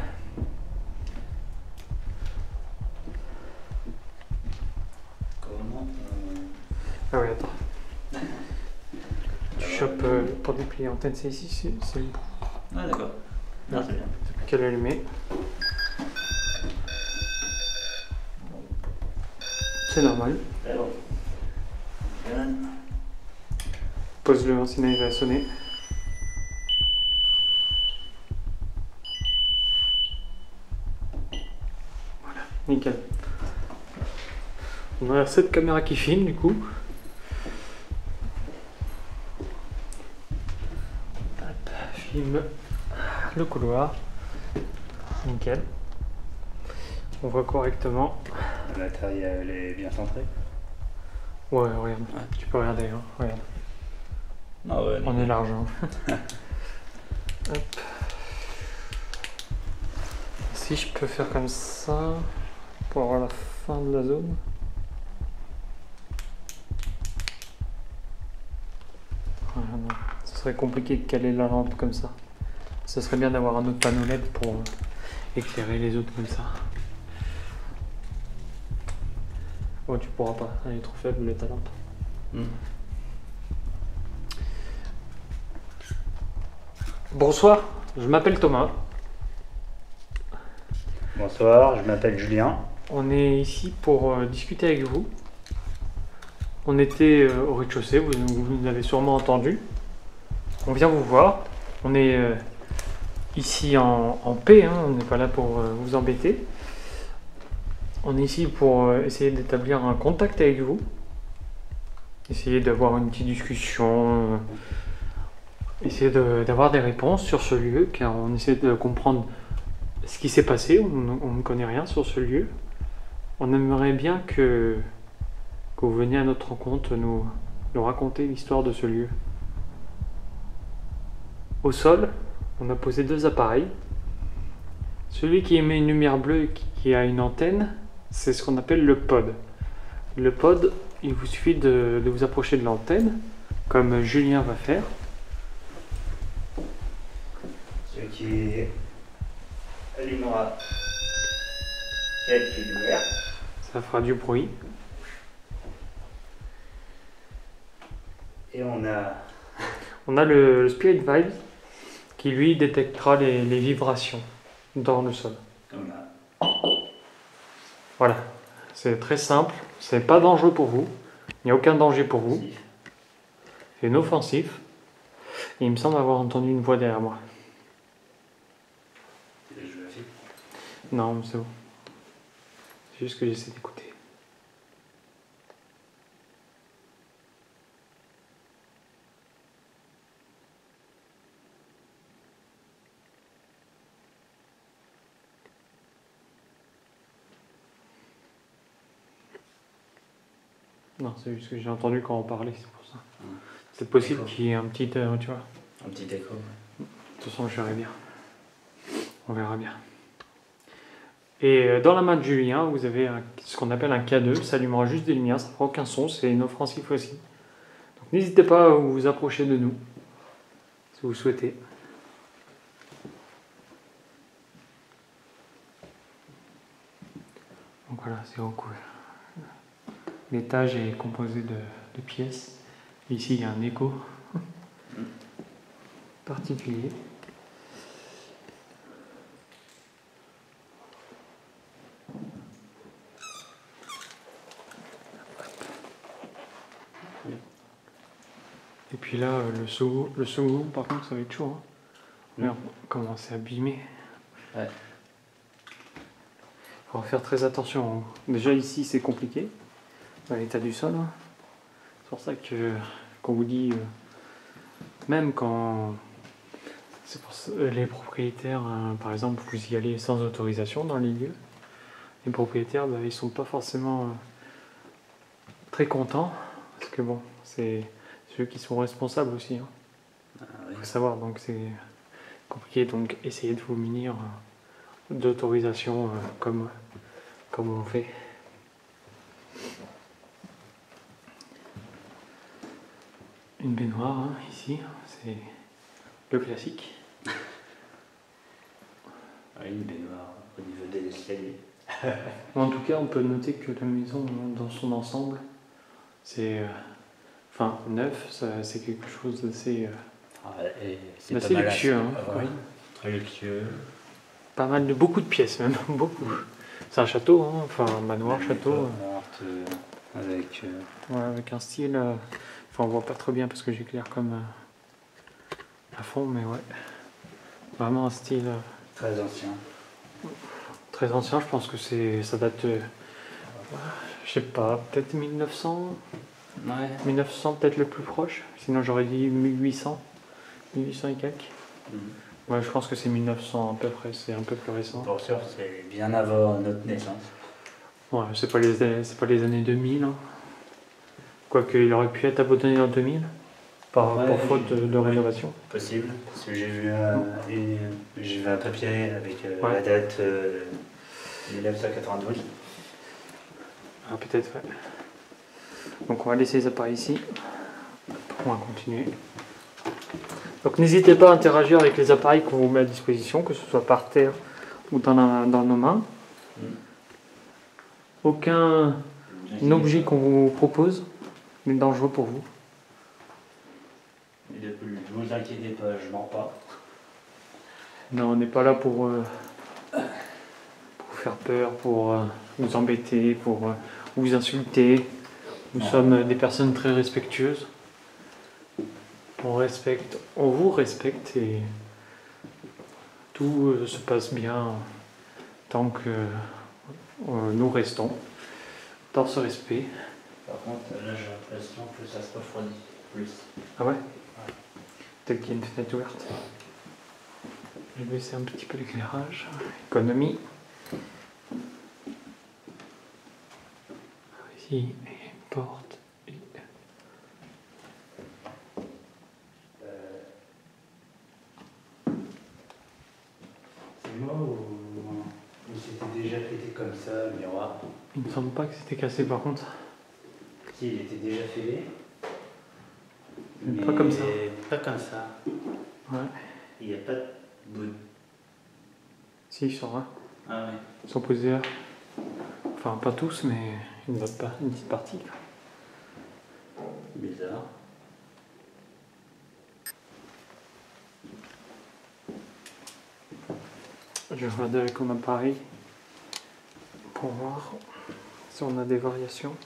Comment Ah oui, attends. Tu chopes pour déplier l'antenne, c'est ici, c'est le bout. Ah d'accord. Non, c'est bien. C'est plus qu'à l'allumer. C'est normal. C'est bon. Bien. Pose-le, sinon il va sonner. Voilà, nickel. On a cette caméra qui filme du coup. Hop, filme le couloir. Nickel. On voit correctement. La taille, elle est bien centrée. Ouais, regarde. Ouais. Tu peux regarder, hein. Regarde. Ah ouais. On est large. Hein. Hop. Si je peux faire comme ça pour avoir la fin de la zone. Voilà, non. Ce serait compliqué de caler la lampe comme ça. Ce serait bien d'avoir un autre panneau LED pour éclairer les autres comme ça. Oh, tu pourras pas, elle est trop faible ta lampe. Bonsoir, je m'appelle Thomas. Bonsoir, je m'appelle Julien. On est ici pour discuter avec vous. On était au rez-de-chaussée, vous nous avez sûrement entendu. On vient vous voir. On est ici en paix, hein, on n'est pas là pour vous embêter. On est ici pour essayer d'établir un contact avec vous. Essayer d'avoir une petite discussion. Essayer d'avoir des réponses sur ce lieu, car on essaie de comprendre ce qui s'est passé. On ne connaît rien sur ce lieu. On aimerait bien que que vous veniez à notre rencontre nous raconter l'histoire de ce lieu. Au sol, on a posé 2 appareils. Celui qui émet une lumière bleue et qui a une antenne, c'est ce qu'on appelle le pod. Le pod, il vous suffit de vous approcher de l'antenne, comme Julien va faire. Ce qui allumera quelques lumières. Ça fera du bruit. Et on a le Spirit Vibe qui lui détectera les vibrations dans le sol. Voilà, c'est très simple, c'est pas dangereux pour vous, il n'y a aucun danger pour vous. C'est inoffensif. Et il me semble avoir entendu une voix derrière moi. Non, c'est bon. C'est juste que j'essaie d'écouter. Non, c'est juste que j'ai entendu quand on parlait, c'est pour ça. C'est possible qu'il y ait un petit, tu vois. Un petit écho. De toute façon, je verrai bien. On verra bien. Et dans la main de Julien, vous avez ce qu'on appelle un K2. Ça allumera juste des lumières, ça ne fera aucun son, c'est inoffensif aussi. Donc n'hésitez pas à vous approcher de nous, si vous souhaitez. Donc voilà, c'est recouvert. L'étage est composé de pièces. Ici, il y a un écho particulier. Et puis là, le second, par contre, ça va être chaud. Hein. Merde, comment c'est abîmé. Ouais. Il faut faire très attention. Déjà ici, c'est compliqué, dans l'état du sol. Hein. C'est pour ça qu'on vous dit, même quand c'est pour ça, les propriétaires, par exemple, vous y allez sans autorisation dans les lieux, les propriétaires, ils sont pas forcément très contents, parce que bon, c'est ceux qui sont responsables aussi. Hein. Oui. Faut savoir, donc c'est compliqué, donc essayez de vous munir d'autorisation comme on fait. Une baignoire, hein, ici, c'est le classique. Oui, une baignoire au niveau des escaliers. En tout cas, on peut noter que la maison, dans son ensemble, c'est neuf, c'est quelque chose d'assez assez luxueux. Hein, oui. Très luxueux. Pas mal beaucoup de pièces même, beaucoup. C'est un château, hein, enfin un manoir, château. Avec un style. On voit pas trop bien parce que j'éclaire comme à fond, mais ouais. Vraiment un style. Très ancien. Très ancien, je pense que ça date. Je sais pas, peut-être 1900. Ouais. 1900 peut-être le plus proche. Sinon j'aurais dit 1800. 1800 et quelques. Ouais, je pense que c'est 1900 à peu près, c'est un peu plus récent. Pour sûr, c'est bien avant notre naissance. Ouais, c'est pas les années 2000. Hein. Quoique il aurait pu être abandonné en 2000 pour faute de rénovation. Possible, parce que j'ai vu un papier avec la date 1992. Ah, peut-être, ouais. Donc on va laisser les appareils ici. On va continuer. Donc n'hésitez pas à interagir avec les appareils qu'on vous met à disposition, que ce soit par terre ou dans nos mains. Aucun objet qu'on vous propose n'est dangereux pour vous. Et de plus, ne vous inquiétez pas, je mens pas. Non, on n'est pas là pour faire peur, pour vous embêter, pour vous insulter. Nous sommes des personnes très respectueuses. On vous respecte et tout se passe bien tant que nous restons dans ce respect. Par contre, là j'ai l'impression que ça se refroidit plus. Ah ouais, peut-être qu'il y a une fenêtre ouverte. Je vais baisser un petit peu l'éclairage. Économie. Ici, une porte. C'est moi ou c'était déjà pété comme ça, le miroir? Il me semble pas que c'était cassé par contre. Si, il était déjà fêlé. Mais pas comme ça. Pas comme ça. Ouais. Il n'y a pas de bout. Si, ils sont là. Ah ouais. Ils sont posés là. Enfin, pas tous, mais une petite partie. Bizarre. Je vais regarder avec mon appareil pour voir si on a des variations.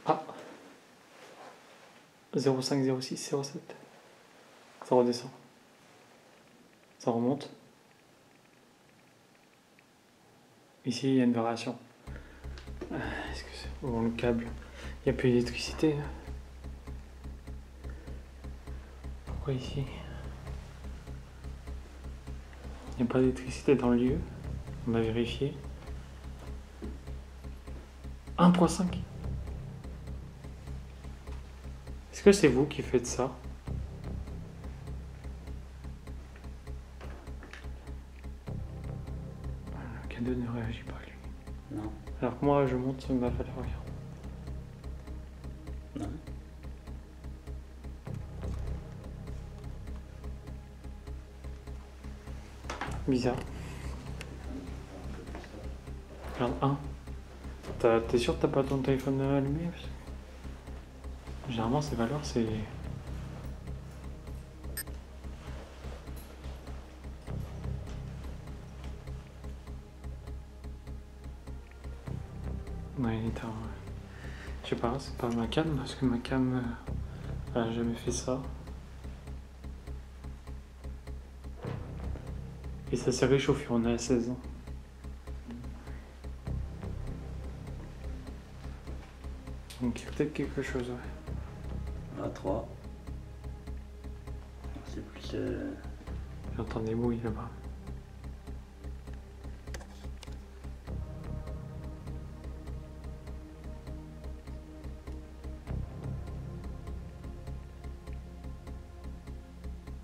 Ah, 05, 06, 07. Ça redescend. Ça remonte. Ici, il y a une variation. Est-ce que c'est bon, le câble? Il n'y a plus d'électricité. Pourquoi ici? Il n'y a pas d'électricité dans le lieu. On a vérifié. 1.5. Est-ce que c'est vous qui faites ça? Le cadeau ne réagit pas, lui. Non. Alors que moi, je monte ma valeur. Regarde. Non. Bizarre. Regarde, 1. T'es sûr que t'as pas ton téléphone allumé? Généralement, ces valeurs, c'est... Ouais, je sais pas, c'est pas ma cam, parce que ma cam, elle a jamais fait ça. Et ça s'est réchauffé, on est à 16 ans. Donc il y a peut-être quelque chose, ouais. À 3. C'est plus... J'entends des bruits là-bas.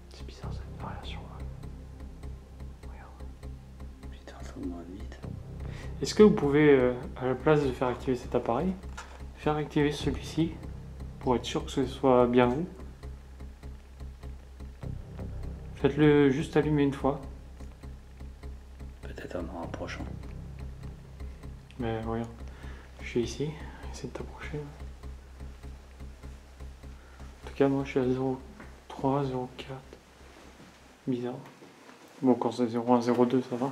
C'est bizarre cette variation là. Regarde. Putain, faut moins vite. Est-ce que vous pouvez, à la place de faire activer cet appareil, faire activer celui-ci pour être sûr que ce soit bien vous? Faites-le juste allumer une fois. Peut-être en rapprochant. Mais regarde, je suis ici, essaie de t'approcher. En tout cas, moi je suis à 0.3, 0.4. Bizarre. Bon, quand c'est 0.1, 0.2, ça va.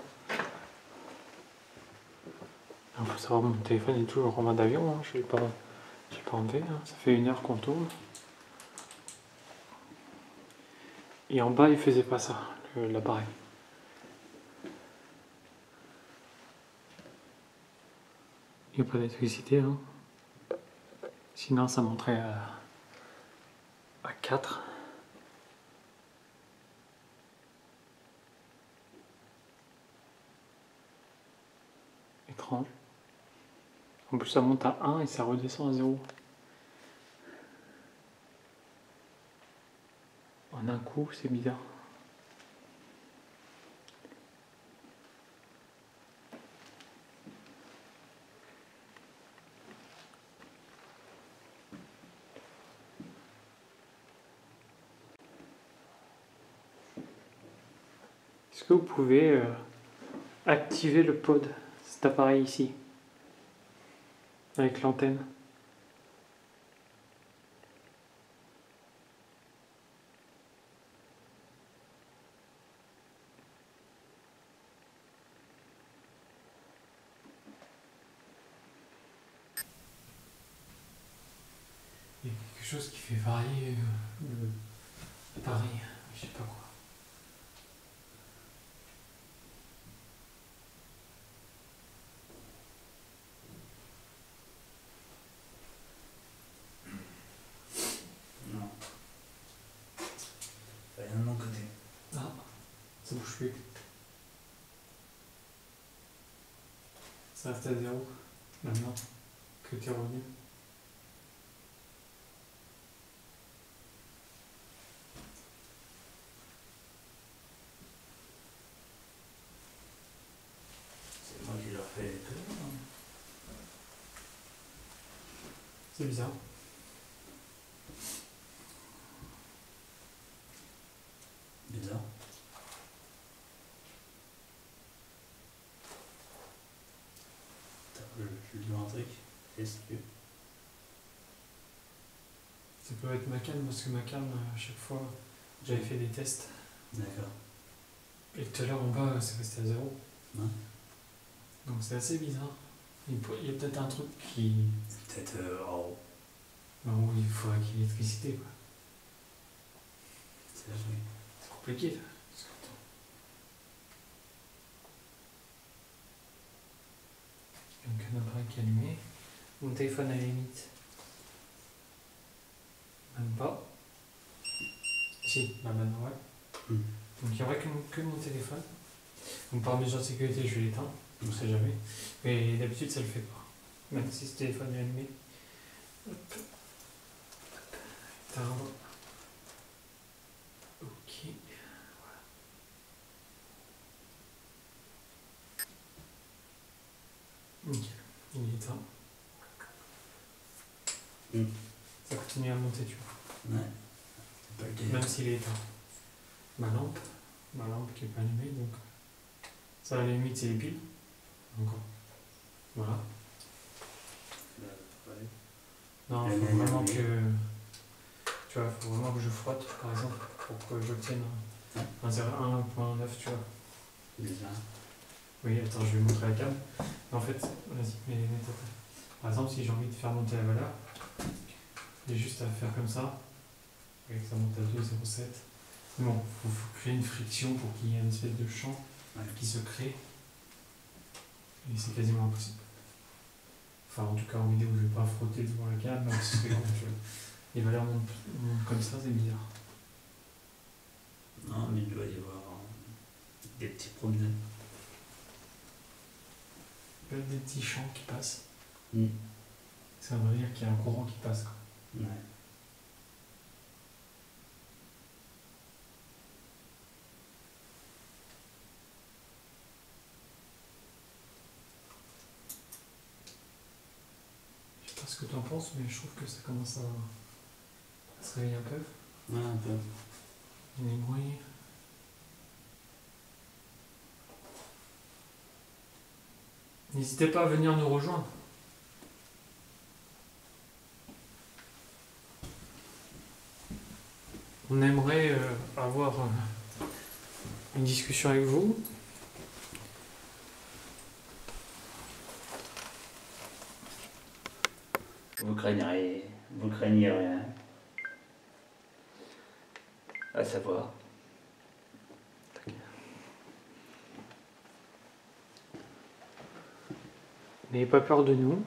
Il faut savoir, mon téléphone est toujours en mode avion, hein. Je l'ai pas enlevé, hein. Ça fait 1 heure qu'on tourne. Et en bas, il faisait pas ça, l'appareil. Il n'y a pas d'électricité, hein. Sinon, ça montrait à 4. Étrange. En plus, ça monte à 1 et ça redescend à 0. En un coup, c'est bizarre. Est-ce que vous pouvez activer le pod, cet appareil ici, avec l'antenne? Il y a quelque chose qui fait varier l'appareil, je sais pas quoi. Non. Rien de mon côté. Ah, ça bouge plus. Ça reste à 0 maintenant. que tu es revenu. C'est moi qui leur fais les tours. C'est bizarre. Bizarre. Attends, je lui dis un truc. Est-ce que... Ça peut être ma canne, parce que ma canne, à chaque fois, j'avais fait des tests. D'accord. Et tout à l'heure en bas, c'est resté à 0. Ouais. Donc c'est assez bizarre. Il y a peut-être un truc qui. Peut-être en haut. Où il faudrait qu'il y ait l'électricité, quoi. C'est là, oui. C'est compliqué, là. Parce que, attends. Donc un appareil qui est allumé. Mon téléphone à la limite. Même pas. Si, bah maintenant ouais. Donc il n'y aurait que mon téléphone. Donc par mesure de sécurité, je vais l'éteindre. On ne sait jamais. Mais d'habitude, ça le fait pas. Même si ce téléphone est allumé. Hop. Éteindre. Ok. Voilà. Nickel. Il est éteint. Ça continue à monter, tu vois. Ouais. C'est pas le délire. Même s'il est éteint. Ma lampe qui est pas allumée, donc ça à la limite c'est les piles. Encore. Voilà. Non, il faut vraiment que. Tu vois, faut vraiment que je frotte, par exemple, pour que j'obtienne un 1.9, tu vois. Bizarre. Oui, attends, je vais montrer la cam. En fait, vas-y, mets ta table. Par exemple, si j'ai envie de faire monter la valeur, j'ai juste à faire comme ça. Et que ça monte à 2,07. Bon, il faut créer une friction pour qu'il y ait une espèce de champ qui se crée. Et c'est quasiment impossible. Enfin, en tout cas, en vidéo, je ne vais pas frotter devant la cam, même si c'est quand les valeurs montent comme ça, c'est bizarre. Non, mais il doit y avoir des petits problèmes. Il y a des petits champs qui passent. Mm. Ça veut dire qu'il y a un courant qui passe, quoi. Ouais. Je sais pas ce que tu en penses, mais je trouve que ça commence à se réveiller un peu. Ouais, un peu. Il y a des bruits. N'hésitez pas à venir nous rejoindre. On aimerait avoir une discussion avec vous. Vous craignez rien. À savoir. N'ayez pas peur de nous.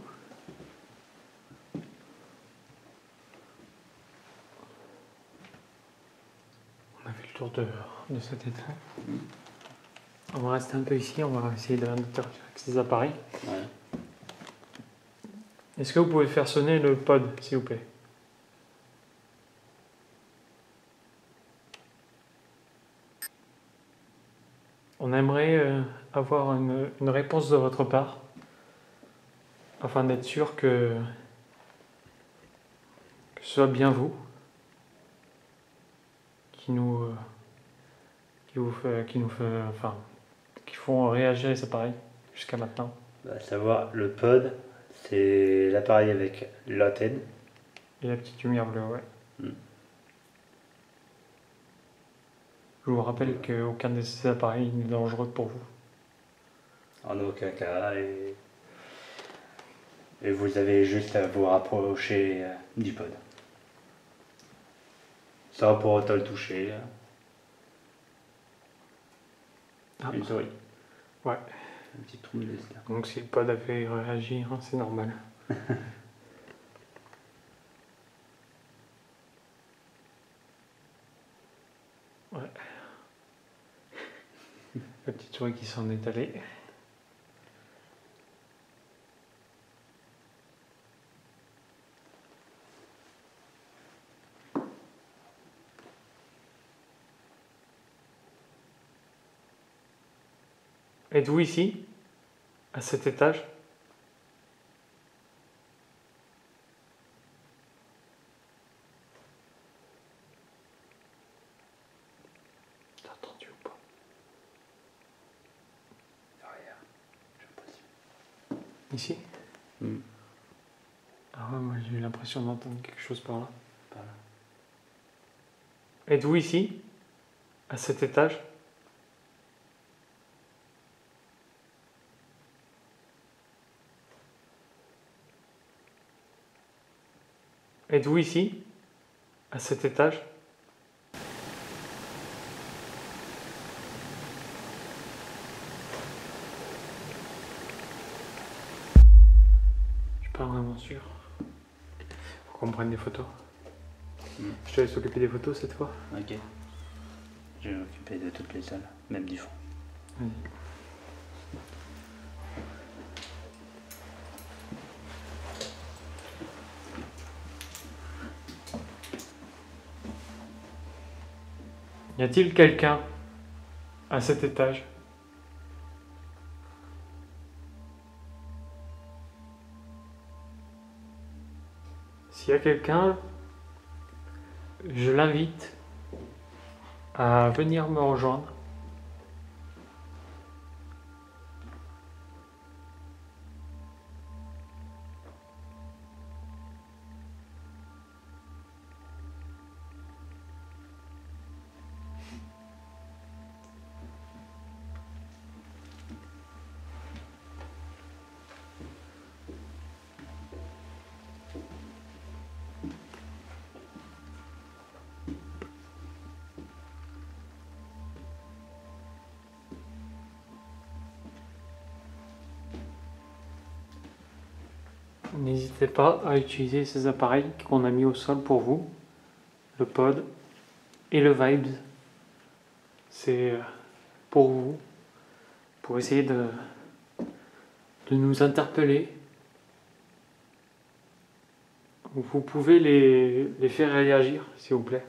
On a fait le tour de cet état. On va rester un peu ici, on va essayer d'interagir avec ces appareils. Ouais. Est-ce que vous pouvez faire sonner le pod, s'il vous plaît? On aimerait avoir une réponse de votre part, afin d'être sûr que ce soit bien vous qui font réagir les appareils jusqu'à maintenant. À savoir, le pod, c'est l'appareil avec l'antenne. Et la petite lumière bleue, ouais. Mm. Je vous rappelle qu'aucun de ces appareils n'est dangereux pour vous. En aucun cas. Et vous avez juste à vous rapprocher du pod. Sans pour autant le toucher. Ah. Une souris. Ouais. Un petit trou de là. Donc si le pod a fait réagir, c'est normal. Ouais. La petite souris qui s'en est allée. Êtes-vous ici, à cet étage? T'as entendu ou pas? Derrière, j'ai l'impression. Ici? Ah ouais, moi j'ai eu l'impression d'entendre quelque chose par là. Par là. Êtes-vous ici, à cet étage? Êtes-vous ici, à cet étage? Je suis pas vraiment sûr. Faut qu'on prenne des photos. Je te laisse s'occuper des photos cette fois. Ok. Je vais m'occuper de toutes les salles, même du fond. Vas-y. Y a-t-il quelqu'un à cet étage? S'il y a quelqu'un, je l'invite à venir me rejoindre. N'hésitez pas à utiliser ces appareils qu'on a mis au sol pour vous, le pod et le Vibes. C'est pour vous, pour essayer de nous interpeller. Vous pouvez les faire réagir, s'il vous plaît.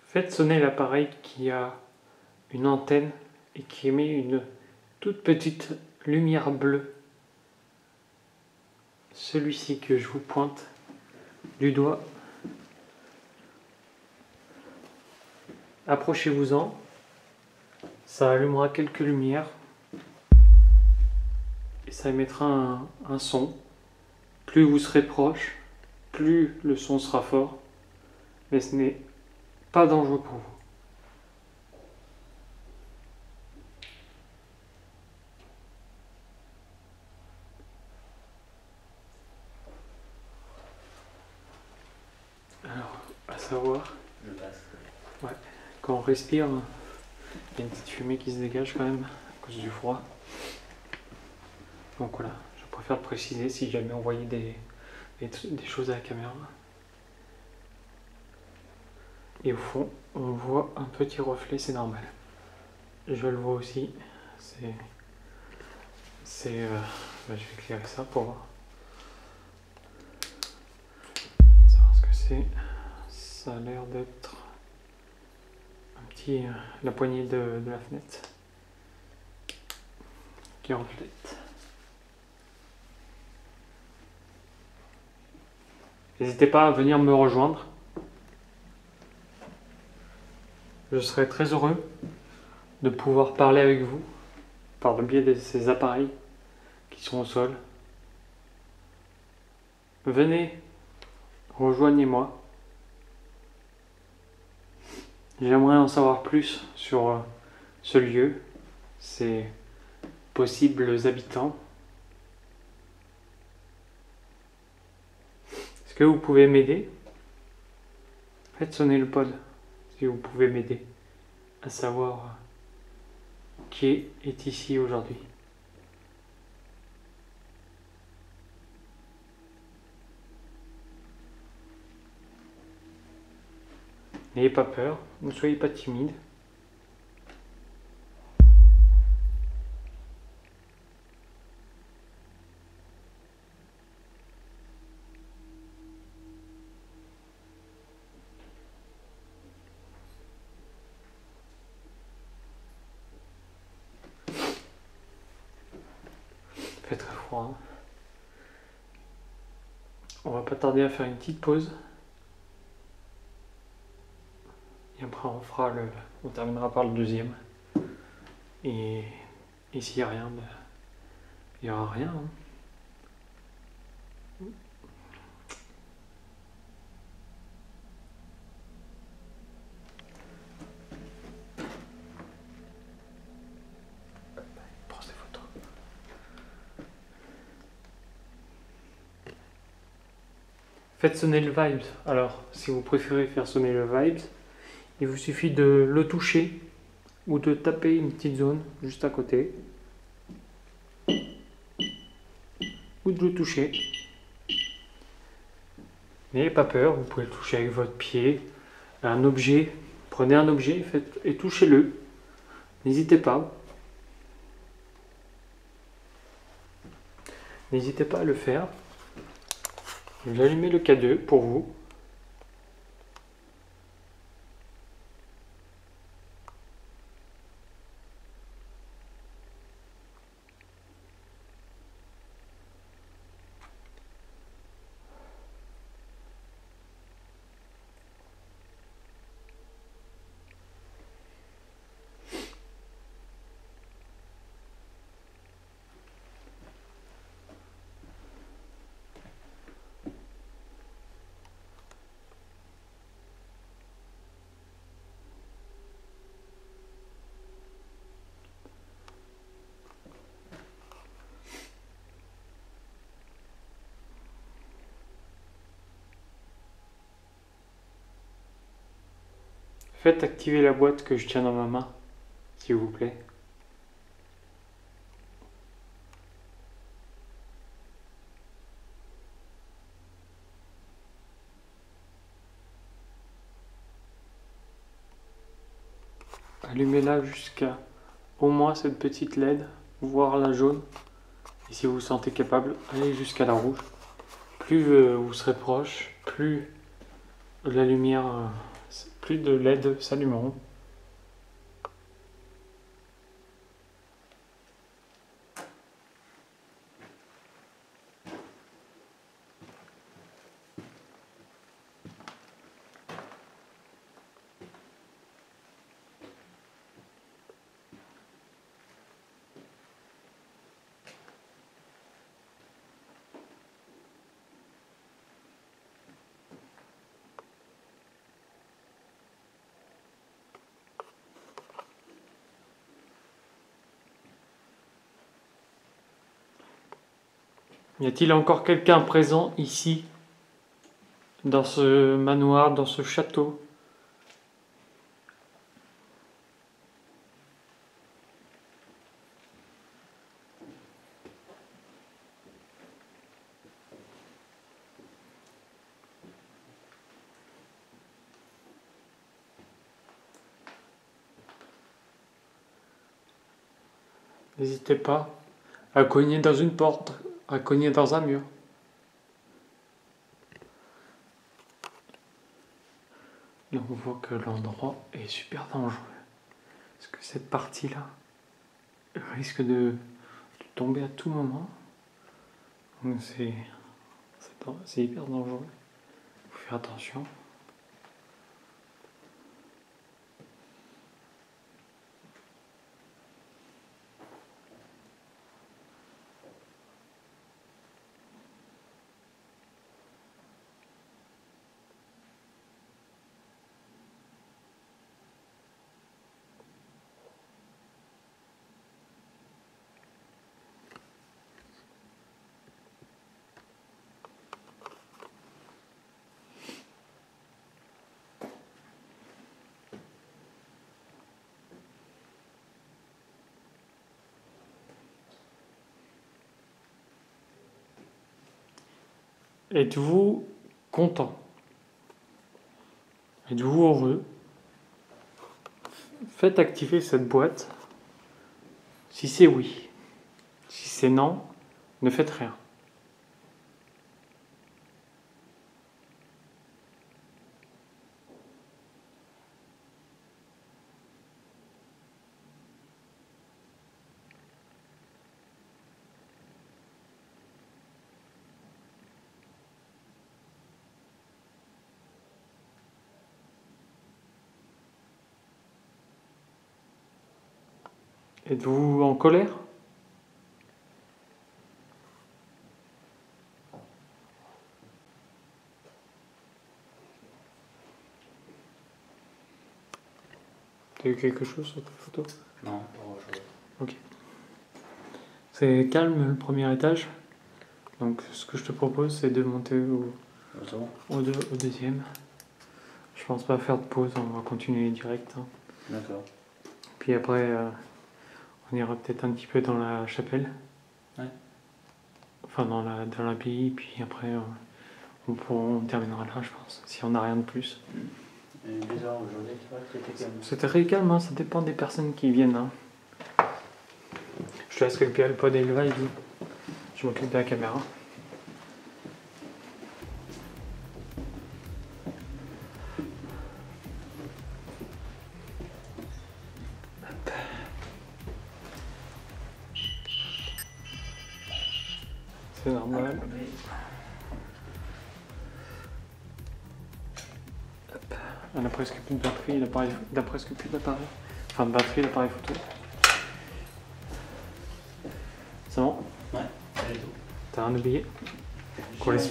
Faites sonner l'appareil qui a une antenne et qui émet une toute petite lumière bleue. Celui-ci que je vous pointe du doigt. Approchez-vous-en. Ça allumera quelques lumières. Et ça émettra un son. Plus vous serez proche, plus le son sera fort. Mais ce n'est pas dangereux pour vous. Alors, à savoir, Je passe. ouais, quand on respire, il y a une petite fumée qui se dégage quand même à cause du froid. Donc voilà, je préfère le préciser si jamais on voyait des choses à la caméra. Et au fond, on voit un petit reflet, c'est normal. Je le vois aussi. Je vais éclairer ça pour voir. Savoir ce que c'est. Ça a l'air d'être un petit, la poignée de la fenêtre qui reflète. N'hésitez pas à venir me rejoindre. Je serai très heureux de pouvoir parler avec vous par le biais de ces appareils qui sont au sol. Venez, rejoignez-moi. J'aimerais en savoir plus sur ce lieu, ses possibles habitants. Est-ce que vous pouvez m'aider? Faites sonner le pod si vous pouvez m'aider à savoir qui est ici aujourd'hui. N'ayez pas peur, ne soyez pas timide. Il fait très froid. Hein. On va pas tarder à faire une petite pause. Et après on terminera par le deuxième. Et s'il n'y a rien, il n'y aura rien. Hein. Prends des photos. Faites sonner le Vibes. Alors, si vous préférez faire sonner le Vibes, il vous suffit de le toucher ou de taper une petite zone juste à côté. Ou de le toucher. N'ayez pas peur, vous pouvez le toucher avec votre pied, un objet. Prenez un objet et touchez-le. N'hésitez pas. N'hésitez pas à le faire. J'allume le K2 pour vous. Faites activer la boîte que je tiens dans ma main, s'il vous plaît. Allumez-la jusqu'à au moins cette petite LED, voire la jaune. Et si vous vous sentez capable, allez jusqu'à la rouge. Plus vous serez proche, plus la lumière, plus de LED s'allumeront. Y a-t-il encore quelqu'un présent ici, dans ce manoir, dans ce château? N'hésitez pas à cogner dans une porte, à cogner dans un mur. Là, on voit que l'endroit est super dangereux. Parce que cette partie-là risque de tomber à tout moment. Donc c'est hyper dangereux. Il faut faire attention. Êtes-vous content? Êtes-vous heureux? Faites activer cette boîte. Si c'est oui. Si c'est non, ne faites rien. Êtes-vous en colère? T'as eu quelque chose sur ta photo? Non, pas grand-chose. Ok. C'est calme le premier étage. Donc ce que je te propose, c'est de monter au deuxième. Je pense pas faire de pause, on va continuer direct. Hein. D'accord. Puis après, on ira peut-être un petit peu dans la chapelle. Ouais. Enfin dans l'abbaye, puis après on terminera là, je pense, si on n'a rien de plus. Et bizarre aujourd'hui, tu vois, c'était calme. C'était très calme, hein, ça dépend des personnes qui viennent. Hein. Je te laisse récupérer le pod et le live. Je m'occupe de la caméra. C'est normal. Hop. On a presque plus de batterie, il a presque plus d'appareil. Enfin de batterie, l'appareil photo. C'est bon? Ouais, pas du tout. T'as rien oublié? Qu'on laisse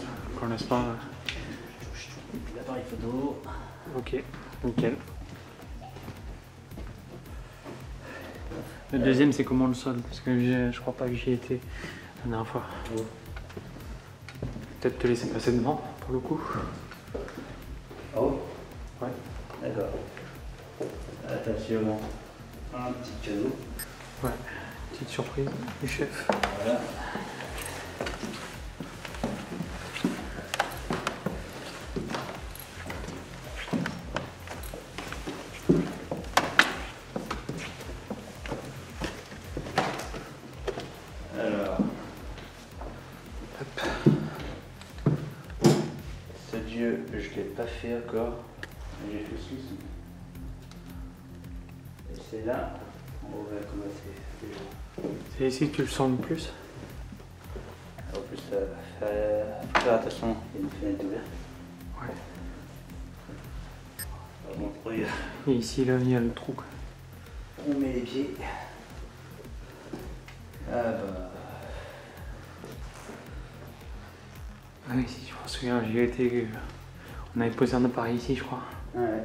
pas. L'appareil photo. Ok, nickel. Le deuxième, c'est comment le sol? Parce que je crois pas que j'y ai été la dernière fois. Oh. Peut-être te laisser passer devant pour le coup. Oh? Ouais. D'accord. Attention, un petit cadeau. Ouais, petite surprise du chef. Voilà. Alors, ce dieu, je ne l'ai pas fait encore, mais j'ai fait celui-ci. Et c'est là, on va commencer déjà. C'est ici que tu le sens le plus? En plus, faut faire attention, il y a une fenêtre ouverte. Ouais. Alors, bon, regarde. Et ici, là, il y a le trou. On met les pieds. Ah bah. Ah oui, si, je me souviens, j'y ai été. On avait posé un appareil ici, je crois. Ouais.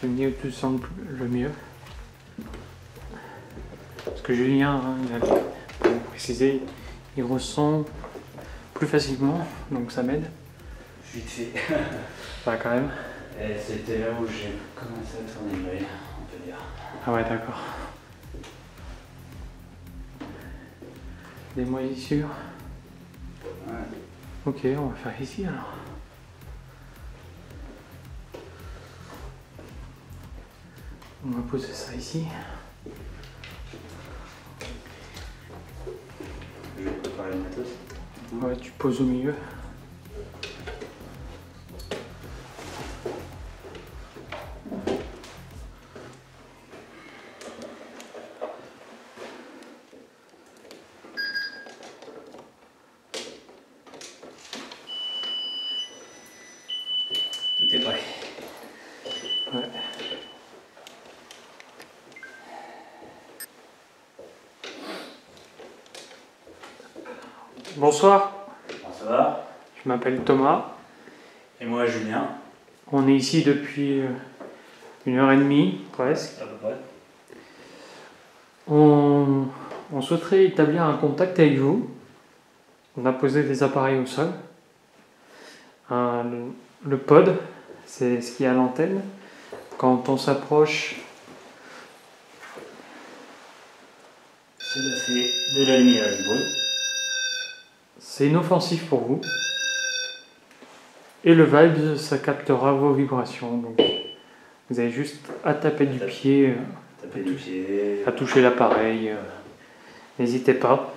Tu me dis où tu te sens le mieux. Parce que Julien, hein, pour vous préciser, il ressent plus facilement, donc ça m'aide. Vite fait. Bah quand même. Et c'était là où j'ai commencé à tourner l'œil, on peut dire. Ah ouais, d'accord. Des moisissures. Ouais. Ok, on va faire ici alors. On va poser ça ici. Je vais préparer le matos. Ouais, tu poses au milieu. Tout est prêt. Ouais. Bonsoir, Bonsoir. je m'appelle Thomas. Et moi, Julien. On est ici depuis 1h30 presque. À peu près. On souhaiterait établir un contact avec vous. On a posé des appareils au sol. Le pod, c'est ce qui est à l'antenne. Quand on s'approche, Cela fait de la lumière et du bruit. c'est inoffensif pour vous. Et le Vibes, ça captera vos vibrations. Donc, vous avez juste à taper du pied, à toucher l'appareil. N'hésitez pas.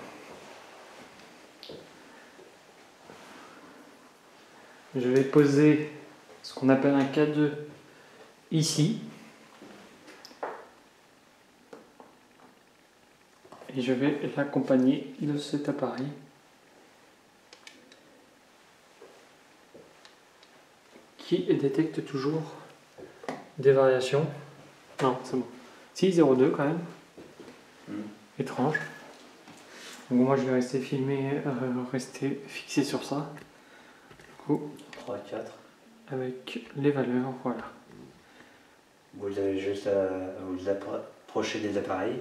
Je vais poser ce qu'on appelle un K2 ici. Et je vais l'accompagner de cet appareil. Qui détecte toujours des variations. Non, c'est bon. 6,02 quand même. Étrange. Donc moi je vais rester filmé, rester fixé sur ça. Du coup, 3, 4. avec les valeurs, voilà. Vous avez juste à vous approcher des appareils.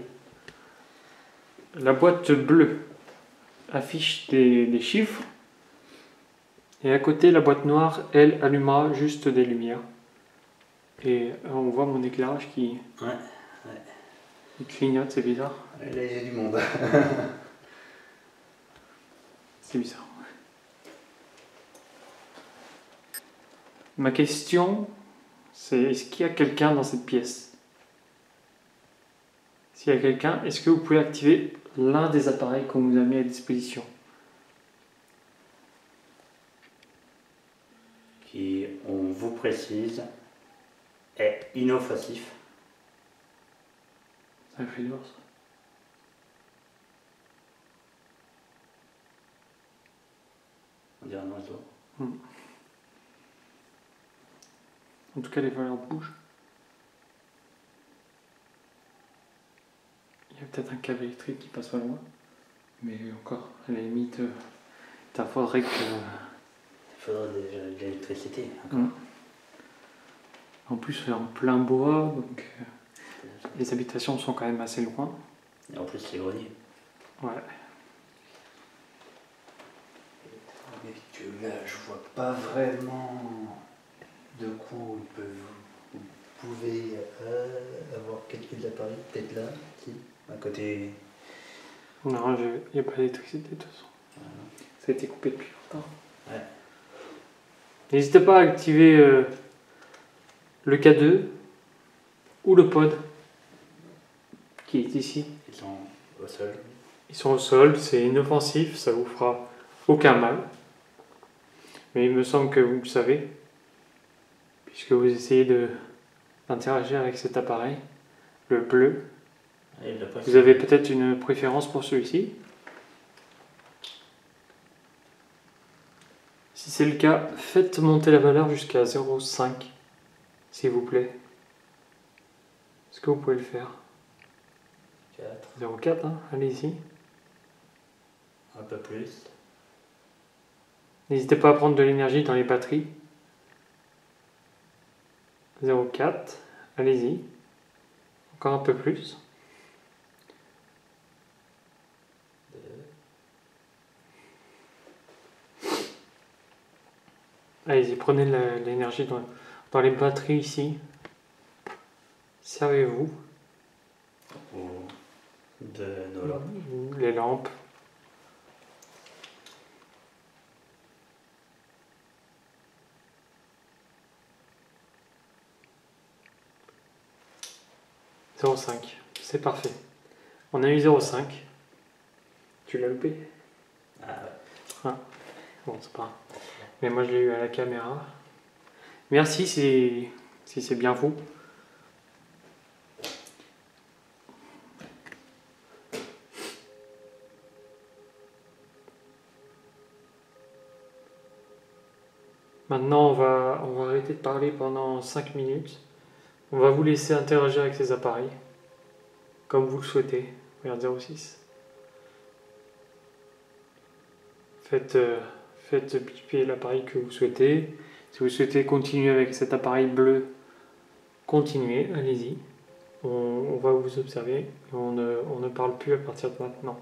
La boîte bleue affiche des chiffres. Et à côté, la boîte noire, elle, allumera juste des lumières. Et on voit mon éclairage qui il clignote, c'est bizarre. Là, il y a du monde. C'est bizarre. Ma question, c'est est-ce qu'il y a quelqu'un dans cette pièce? S'il y a quelqu'un, est-ce que vous pouvez activer l'un des appareils qu'on vous a mis à disposition? Qui, on vous précise, est inoffensif. Ça fait dur ça. On dirait un oiseau. En tout cas, les valeurs bougent. Il y a peut-être un câble électrique qui passe pas loin. Mais encore, à la limite, il faudrait que... Il faudrait déjà de l'électricité. En plus, c'est en plein bois, donc les habitations sont quand même assez loin. Et en plus, c'est grenier. Ouais. Mais que là, je vois pas vraiment de quoi vous pouvez avoir quelques appareils, peut-être là, si, à côté. Non, il n'y a pas d'électricité de toute façon. Ça a été coupé depuis longtemps. Ouais. N'hésitez pas à activer le K2 ou le pod qui est ici. Ils sont au sol. Ils sont au sol, c'est inoffensif, ça vous fera aucun mal. Mais il me semble que vous le savez, puisque vous essayez d'interagir avec cet appareil, le bleu. Vous avez peut-être une préférence pour celui-ci. Si c'est le cas, faites monter la valeur jusqu'à 0,5, s'il vous plaît. Est-ce que vous pouvez le faire? 0,4, hein, allez-y. Un peu plus. N'hésitez pas à prendre de l'énergie dans les batteries. 0,4, allez-y. Encore un peu plus. Allez-y, prenez l'énergie dans les batteries ici. Servez-vous. De nos lampes. Les lampes. « 0,5, c'est parfait. On a eu 0,5. Tu l'as loupé? Ah ouais. Ah. Bon, c'est pas grave. Mais moi je l'ai eu à la caméra. Merci si c'est bien vous. Maintenant on va arrêter de parler pendant 5 minutes. On va vous laisser interagir avec ces appareils. Comme vous le souhaitez. Regarde 0,6. Faites biper l'appareil que vous souhaitez. Si vous souhaitez continuer avec cet appareil bleu, continuez, allez-y. On va vous observer et on ne parle plus à partir de maintenant.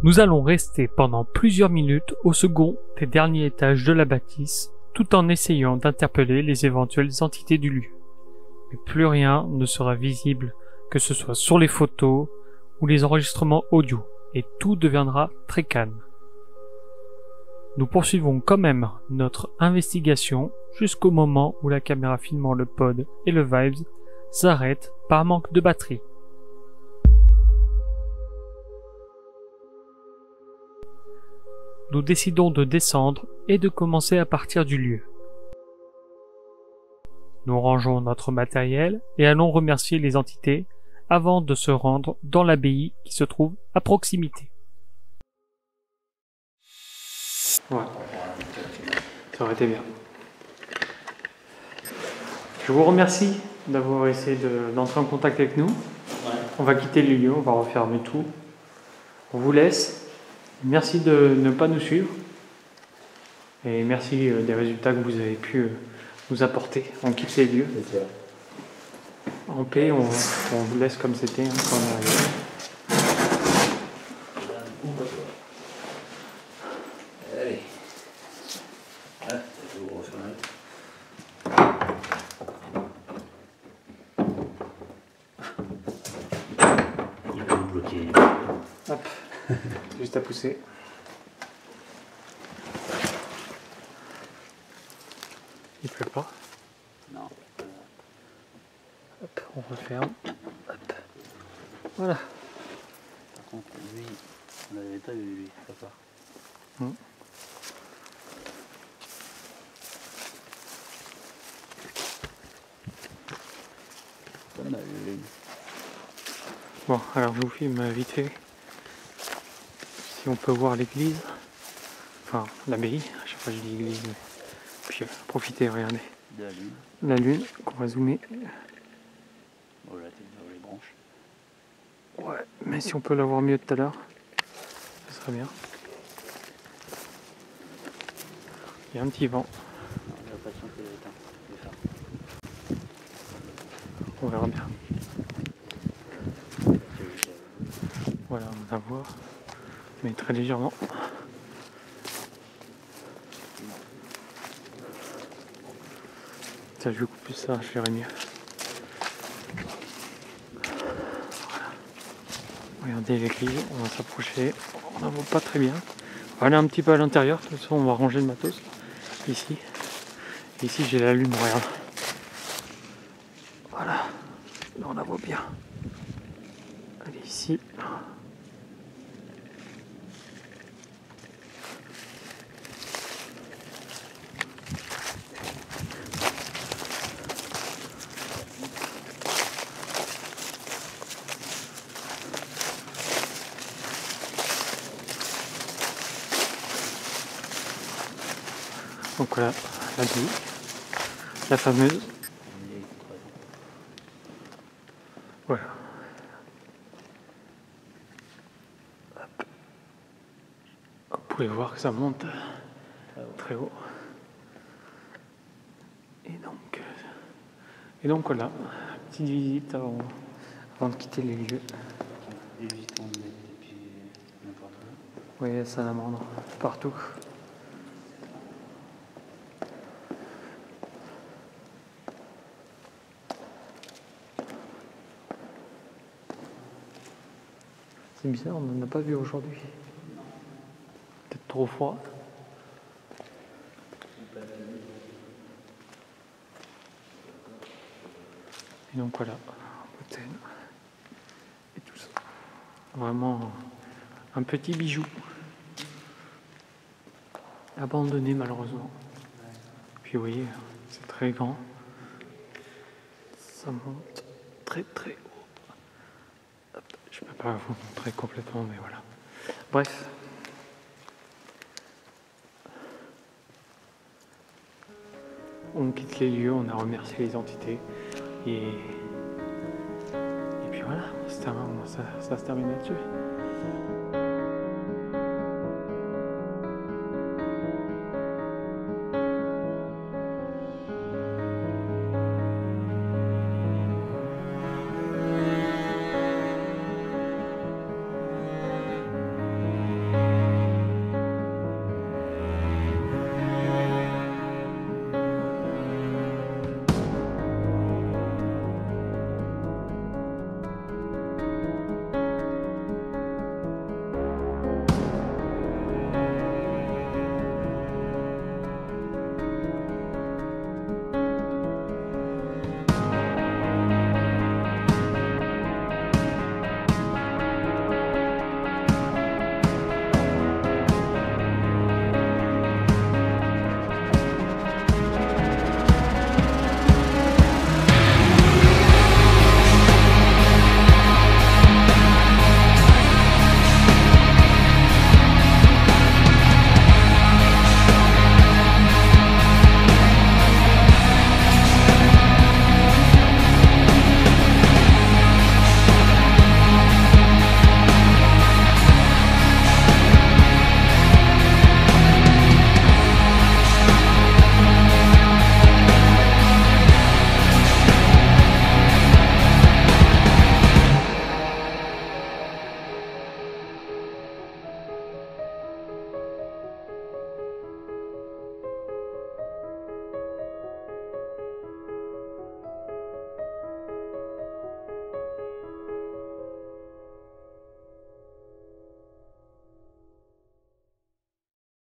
Nous allons rester pendant plusieurs minutes au second des derniers étages de la bâtisse, tout en essayant d'interpeller les éventuelles entités du lieu. Mais plus rien ne sera visible, que ce soit sur les photos ou les enregistrements audio, et tout deviendra très calme. Nous poursuivons quand même notre investigation jusqu'au moment où la caméra filmant le pod et le Vibes s'arrête par manque de batterie. Nous décidons de descendre et de commencer à partir du lieu. Nous rangeons notre matériel et allons remercier les entités avant de se rendre dans l'abbaye qui se trouve à proximité. Ouais, ça aurait été bien. Je vous remercie d'avoir essayé d'entrer en contact avec nous. Ouais. On va quitter le lieu, on va refermer tout. On vous laisse. Merci de ne pas nous suivre. Et merci des résultats que vous avez pu nous apporter. On quitte les lieux. En paix, on vous laisse comme c'était quand on est arrivé. Allez. Ah, je vais vous refermer. Il va nous bloquer. Hop. Juste à pousser. Il pleut pas. Non. Hop, on referme. Hop. Voilà. Par contre, lui, on l'avait pas vu, lui, papa. Pas mal, lui. Bon, alors je vous filme vite fait. Si on peut voir l'église. Enfin, l'abbaye. À chaque fois je dis église. Mais... Puis profitez, regardez. De la lune. La lune, qu'on va zoomer. Bon, là, t'es dans les branches. Ouais, mais si on peut la voir mieux tout à l'heure, ce serait bien. Il y a un petit vent. Non, j'ai l'impression qu'elle est éteinte. On verra bien. Voilà, on va voir. Mais très légèrement. Ça, je vais couper ça, je ferai mieux. Voilà. Regardez l'église, on va s'approcher. On n'en voit pas très bien. On va aller un petit peu à l'intérieur, de toute façon on va ranger le matos. Ici. Et ici j'ai la lune, regarde. Voilà. Là on la voit bien. Allez, ici. Donc voilà, la bille, la fameuse. Voilà. Hop. Vous pouvez voir que ça monte très haut. Et donc voilà, petite visite avant de quitter les lieux. Des visites en net et puis n'importe où. Oui, salamandre, partout. C'est bizarre, on n'en a pas vu aujourd'hui. Peut-être trop froid. Et donc voilà, hôtel. Et tout ça. Vraiment un petit bijou. Abandonné malheureusement. Puis vous voyez, c'est très grand. Ça monte très très haut. Hop, je peux pas vous montrer complètement, mais voilà. Bref. On quitte les lieux, on a remercié les entités. Et puis voilà, ça se termine là-dessus.